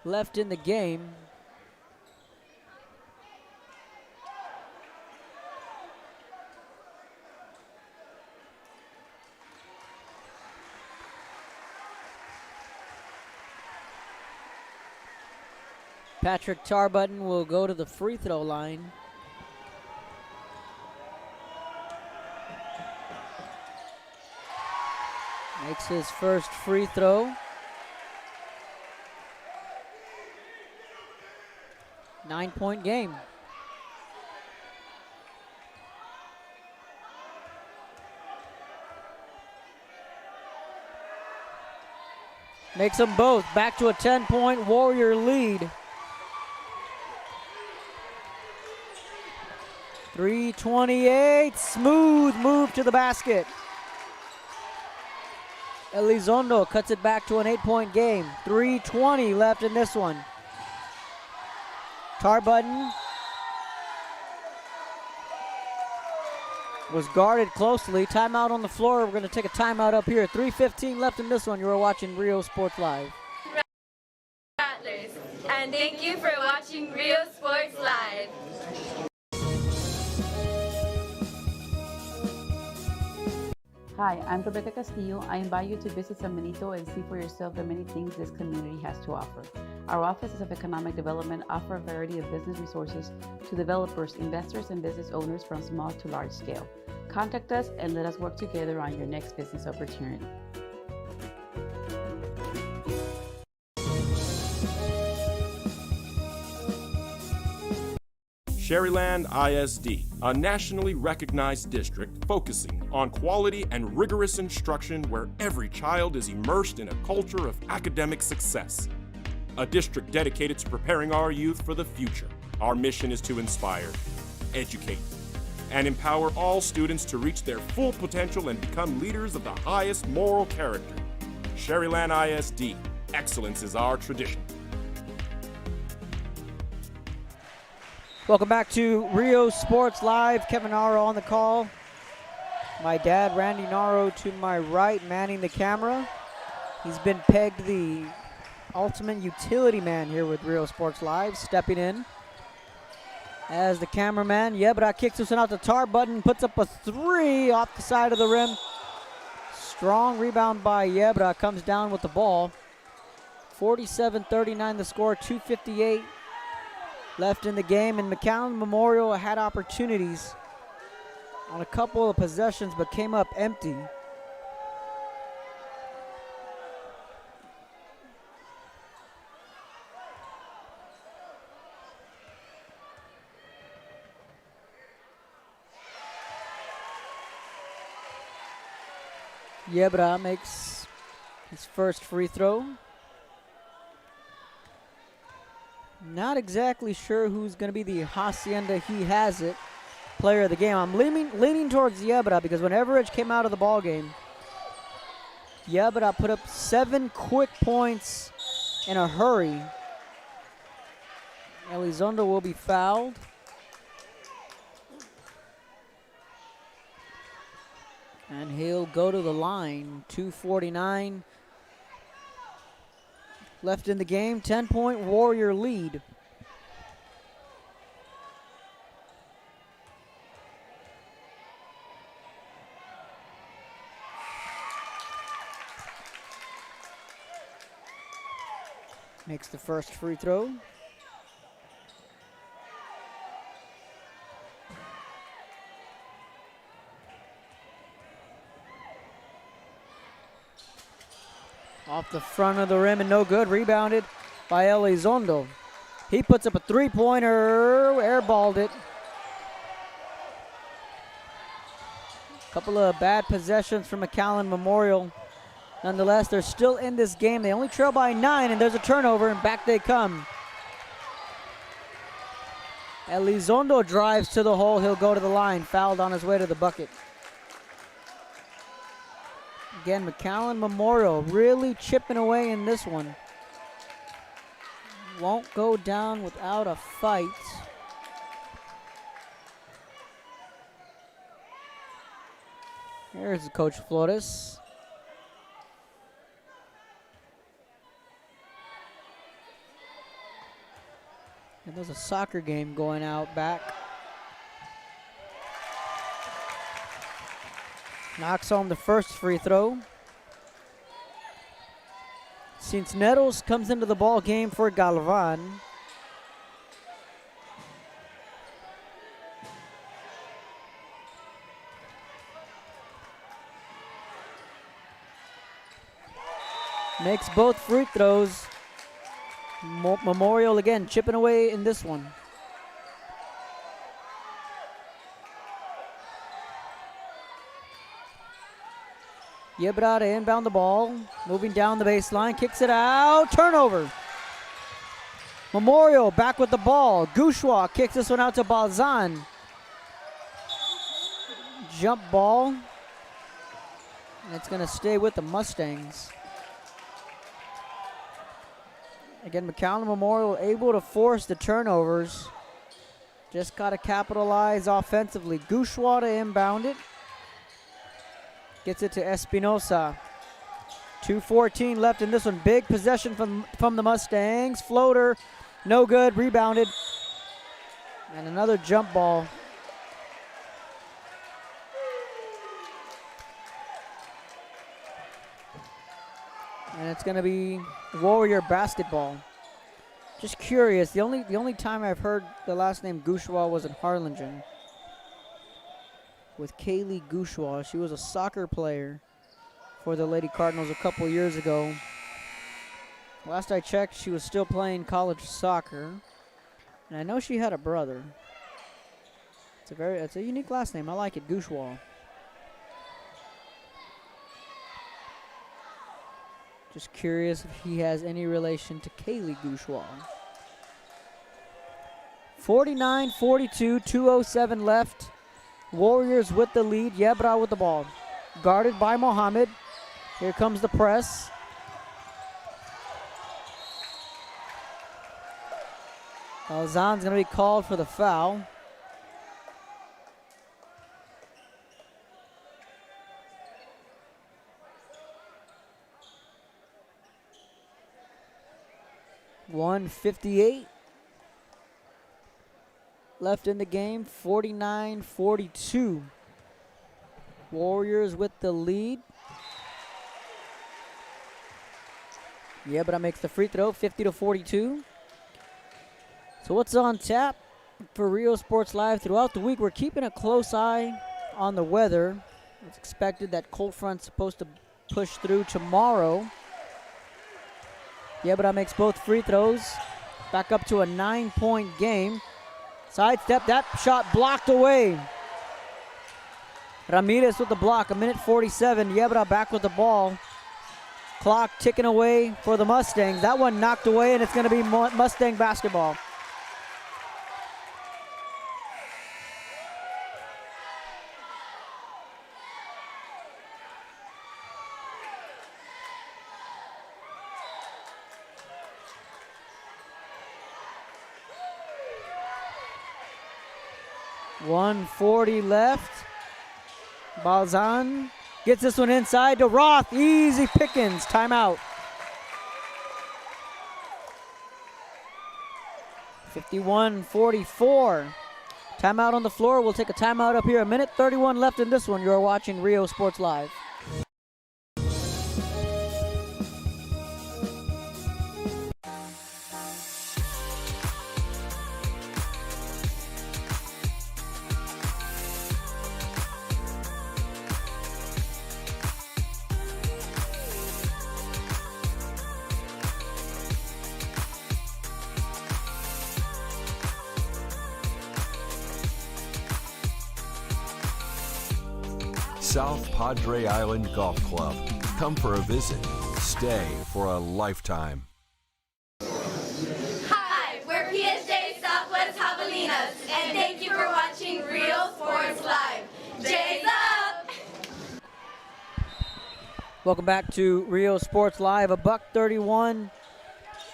left in the game. Patrick Tarbutton will go to the free throw line. Makes his first free throw. 9-point game. Makes them both. Back to a 10-point Warrior lead. 3:28. Smooth move to the basket. Elizondo cuts it back to an 8-point game. 3:20 left in this one. Tarbutton was guarded closely. Timeout on the floor. We're going to take a timeout up here. 3:15 left in this one. You are watching Rio Sports Live. Rattlers, and thank you for watching Rio Sports Live. Hi, I'm Rebecca Castillo. I invite you to visit San Benito and see for yourself the many things this community has to offer. Our offices of economic development offer a variety of business resources to developers, investors, and business owners from small to large scale. Contact us and let us work together on your next business opportunity. Sherryland ISD, a nationally recognized district focusing on quality and rigorous instruction where every child is immersed in a culture of academic success. A district dedicated to preparing our youth for the future. Our mission is to inspire, educate, and empower all students to reach their full potential and become leaders of the highest moral character. Sherryland ISD, excellence is our tradition. Welcome back to Rio Sports Live. Kevin Naro on the call. My dad, Randy Naro, to my right, manning the camera. He's been pegged the ultimate utility man here with Rio Sports Live, stepping in as the cameraman. Yebra kicks this one out to Tarbutton, puts up a three off the side of the rim. Strong rebound by Yebra, comes down with the ball. 47-39 the score, 2:58 left in the game, and McAllen Memorial had opportunities on a couple of possessions but came up empty. Yebra makes his first free throw. Not exactly sure who's going to be the Hacienda He Has It player of the game. I'm leaning towards Yebra because when Everidge came out of the ball game, Yebra put up 7 quick points in a hurry. Elizondo will be fouled. And he'll go to the line. 2:49 left in the game. 10-point Warrior lead. Makes the first free throw. Off the front of the rim and no good. Rebounded by Elizondo. He puts up a three-pointer, airballed it. Couple of bad possessions from McAllen Memorial. Nonetheless, they're still in this game. They only trail by 9, and there's a turnover, and back they come. Elizondo drives to the hole. He'll go to the line, fouled on his way to the bucket. Again, McAllen Memorial really chipping away in this one. Won't go down without a fight. Here's Coach Flores. And there's a soccer game going out back. Knocks home the first free throw. Cisneros comes into the ball game for Galvan. Makes both free throws. Memorial again chipping away in this one. Yebra to inbound the ball. Moving down the baseline. Kicks it out. Turnover. Memorial back with the ball. Gouchois kicks this one out to Balzan. Jump ball. And it's going to stay with the Mustangs. Again, McAllen Memorial able to force the turnovers. Just got to capitalize offensively. Gouchois to inbound it. Gets it to Espinosa. 2:14 left in this one. Big possession from the Mustangs. Floater, no good, rebounded. And another jump ball. And it's going to be Warrior basketball. Just curious, the only time I've heard the last name Gouchois was in Harlingen with Kaylee Gouchois. She was a soccer player for the Lady Cardinals a couple years ago. Last I checked, she was still playing college soccer. And I know she had a brother. It's a unique last name. I like it, Gouchois. Just curious if he has any relation to Kaylee Gouchois. 49-42, 2:07 left. Warriors with the lead. Yebra with the ball. Guarded by Mohammed. Here comes the press. Alzan's going to be called for the foul. .158 left in the game. 49-42. Warriors with the lead. Yebra makes the free throw, 50-42. So what's on tap for Rio Sports Live throughout the week? We're keeping a close eye on the weather. It's expected that cold front's supposed to push through tomorrow. Yebra makes both free throws. Back up to a 9-point game. Sidestep, that shot blocked away. Ramirez with the block, 1:47. Yebra back with the ball. Clock ticking away for the Mustangs. That one knocked away, and it's going to be Mustang basketball. .140 left. Balzan gets this one inside to Roth. Easy pickings. Timeout. 51-44. Timeout on the floor. We'll take a timeout up here. 1:31 left in this one. You're watching Rio Sports Live. South Padre Island Golf Club. Come for a visit. Stay for a lifetime. Hi, we're PSJ Southwest Javelinas, and thank you for watching Rio Sports Live. J's up! Welcome back to Rio Sports Live. $1:31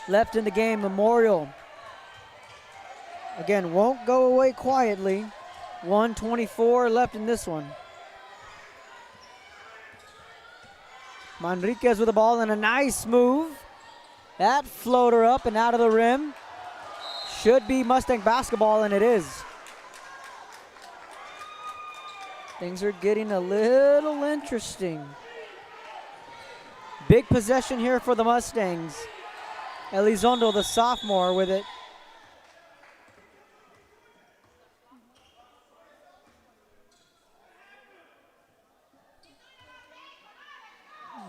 left in the game. Memorial, again, won't go away quietly. 1:24 left in this one. Manriquez with the ball and a nice move. That floater up and out of the rim. Should be Mustang basketball, and it is. Things are getting a little interesting. Big possession here for the Mustangs. Elizondo, the sophomore, with it.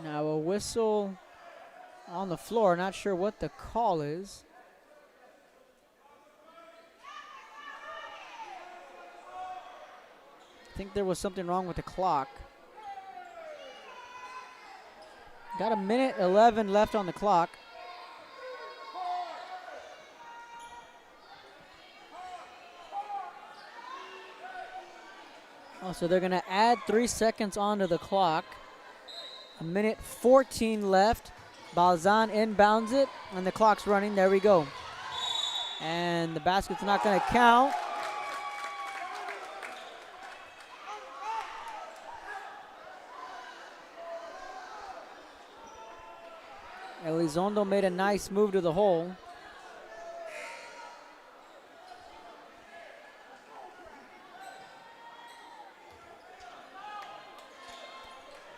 Now a whistle on the floor. Not sure what the call is. I think there was something wrong with the clock. Got a minute 11 left on the clock. Oh, so they're going to add 3 seconds onto the clock. A minute 14 left. Balzan inbounds it, and the clock's running. There we go. And the basket's not going to count. Elizondo made a nice move to the hole.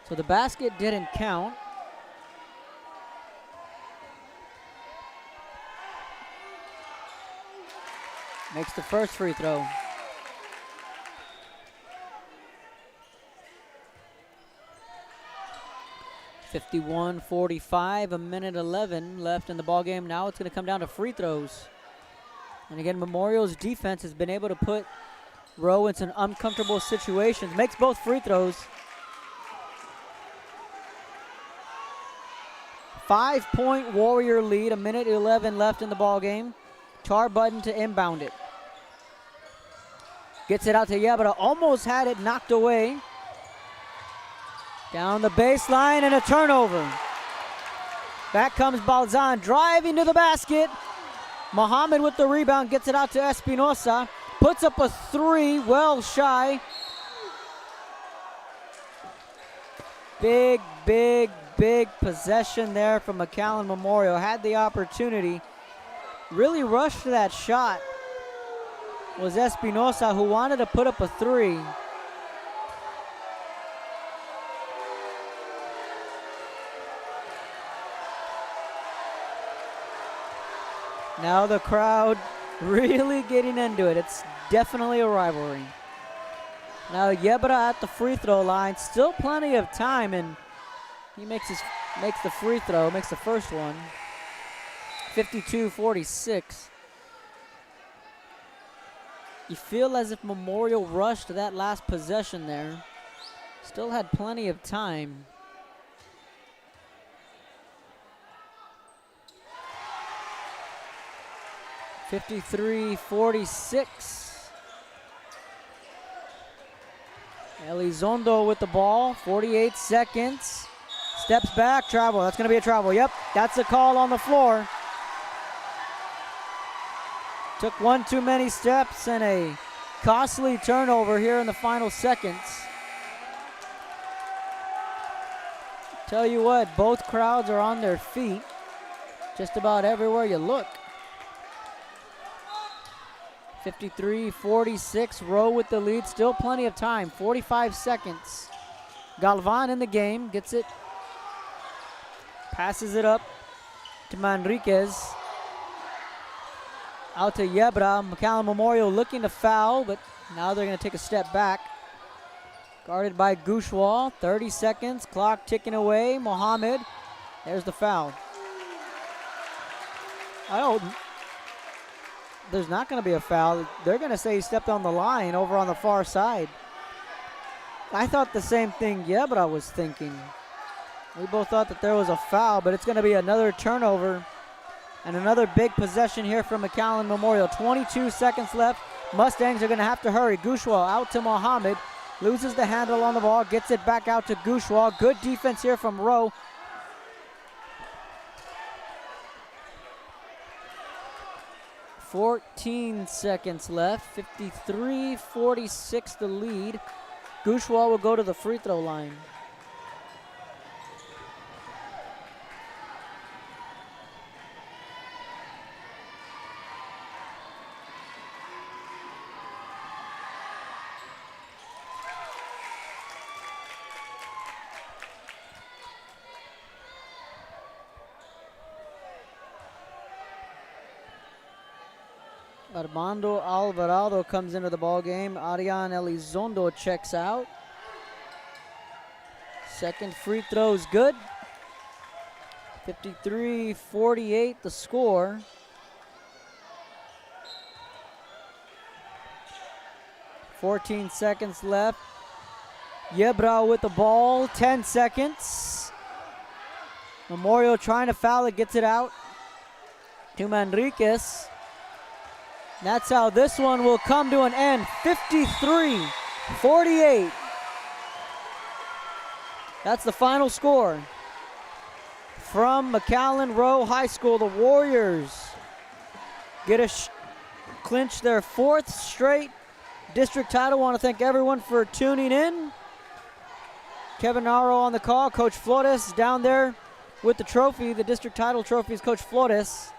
So the basket didn't count. Makes the first free throw. (51-45), a minute 11 left in the ball game. Now it's going to come down to free throws. And again, Memorial's defense has been able to put Rowe in some uncomfortable situations. Makes both free throws. 5-point Warrior lead, a minute 11 left in the ball game. Charbutton to inbound it. Gets it out to Yebra, almost had it knocked away. Down the baseline and a turnover. Back comes Balzan, driving to the basket. Mohammed with the rebound, gets it out to Espinosa. Puts up a three, well shy. Big possession there from McAllen Memorial. Had the opportunity. Really rushed to that shot. Was Espinosa, who wanted to put up a three. Now the crowd really getting into it. It's definitely a rivalry. Now Yebra at the free throw line. Still plenty of time, and he makes the free throw, makes the first one. 52-46. You feel as if Memorial rushed that last possession there. Still had plenty of time. (53-46). Elizondo with the ball, 48 seconds. Steps back, travel. That's going to be a travel. Yep, that's a call on the floor. Took one too many steps and a costly turnover here in the final seconds. Tell you what, both crowds are on their feet just about everywhere you look. 53-46, Rowe with the lead, still plenty of time, 45 seconds. Galvan in the game, gets it, passes it up to Manriquez. Out to Yebra. McAllen Memorial looking to foul, but now they're going to take a step back. Guarded by Gouchewal. 30 seconds. Clock ticking away. Mohammed. There's the foul. There's not going to be a foul. They're going to say he stepped on the line over on the far side. I thought the same thing Yebra was thinking. We both thought that there was a foul, but it's going to be another turnover. And another big possession here from McAllen Memorial. 22 seconds left. Mustangs are going to have to hurry. Gouchewal out to Mohammed. Loses the handle on the ball. Gets it back out to Gouchewal. Good defense here from Rowe. (14 seconds left. 53-46 the lead. Gouchewal will go to the free throw line. Armando Alvarado comes into the ball game. Arian Elizondo checks out. Second free throw is good. 53-48 the score. (14 seconds left. Yebra with the ball. 10 seconds. Memorial trying to foul it, gets it out to Manriquez. That's how this one will come to an end. 53-48. That's the final score. From McAllen Rowe High School, the Warriors get a clinch their 4th straight district title. Want to thank everyone for tuning in. Kevin Naro on the call. Coach Flores down there with the trophy. The district title trophy is Coach Flores.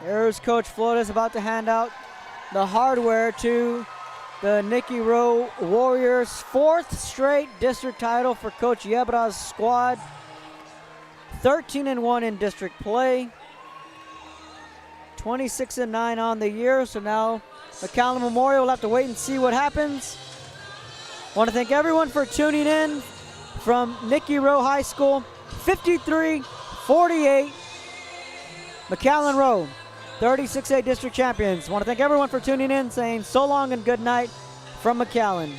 There's Coach Flores about to hand out the hardware to the Nikki Rowe Warriors. 4th straight district title for Coach Yebra's squad. 13-1 in district play. 26-9 on the year. So now McAllen Memorial will have to wait and see what happens. Want to thank everyone for tuning in from Nikki Rowe High School. 53-48. McAllen Rowe, 36A district champions. Want to thank everyone for tuning in, saying so long and good night from McAllen.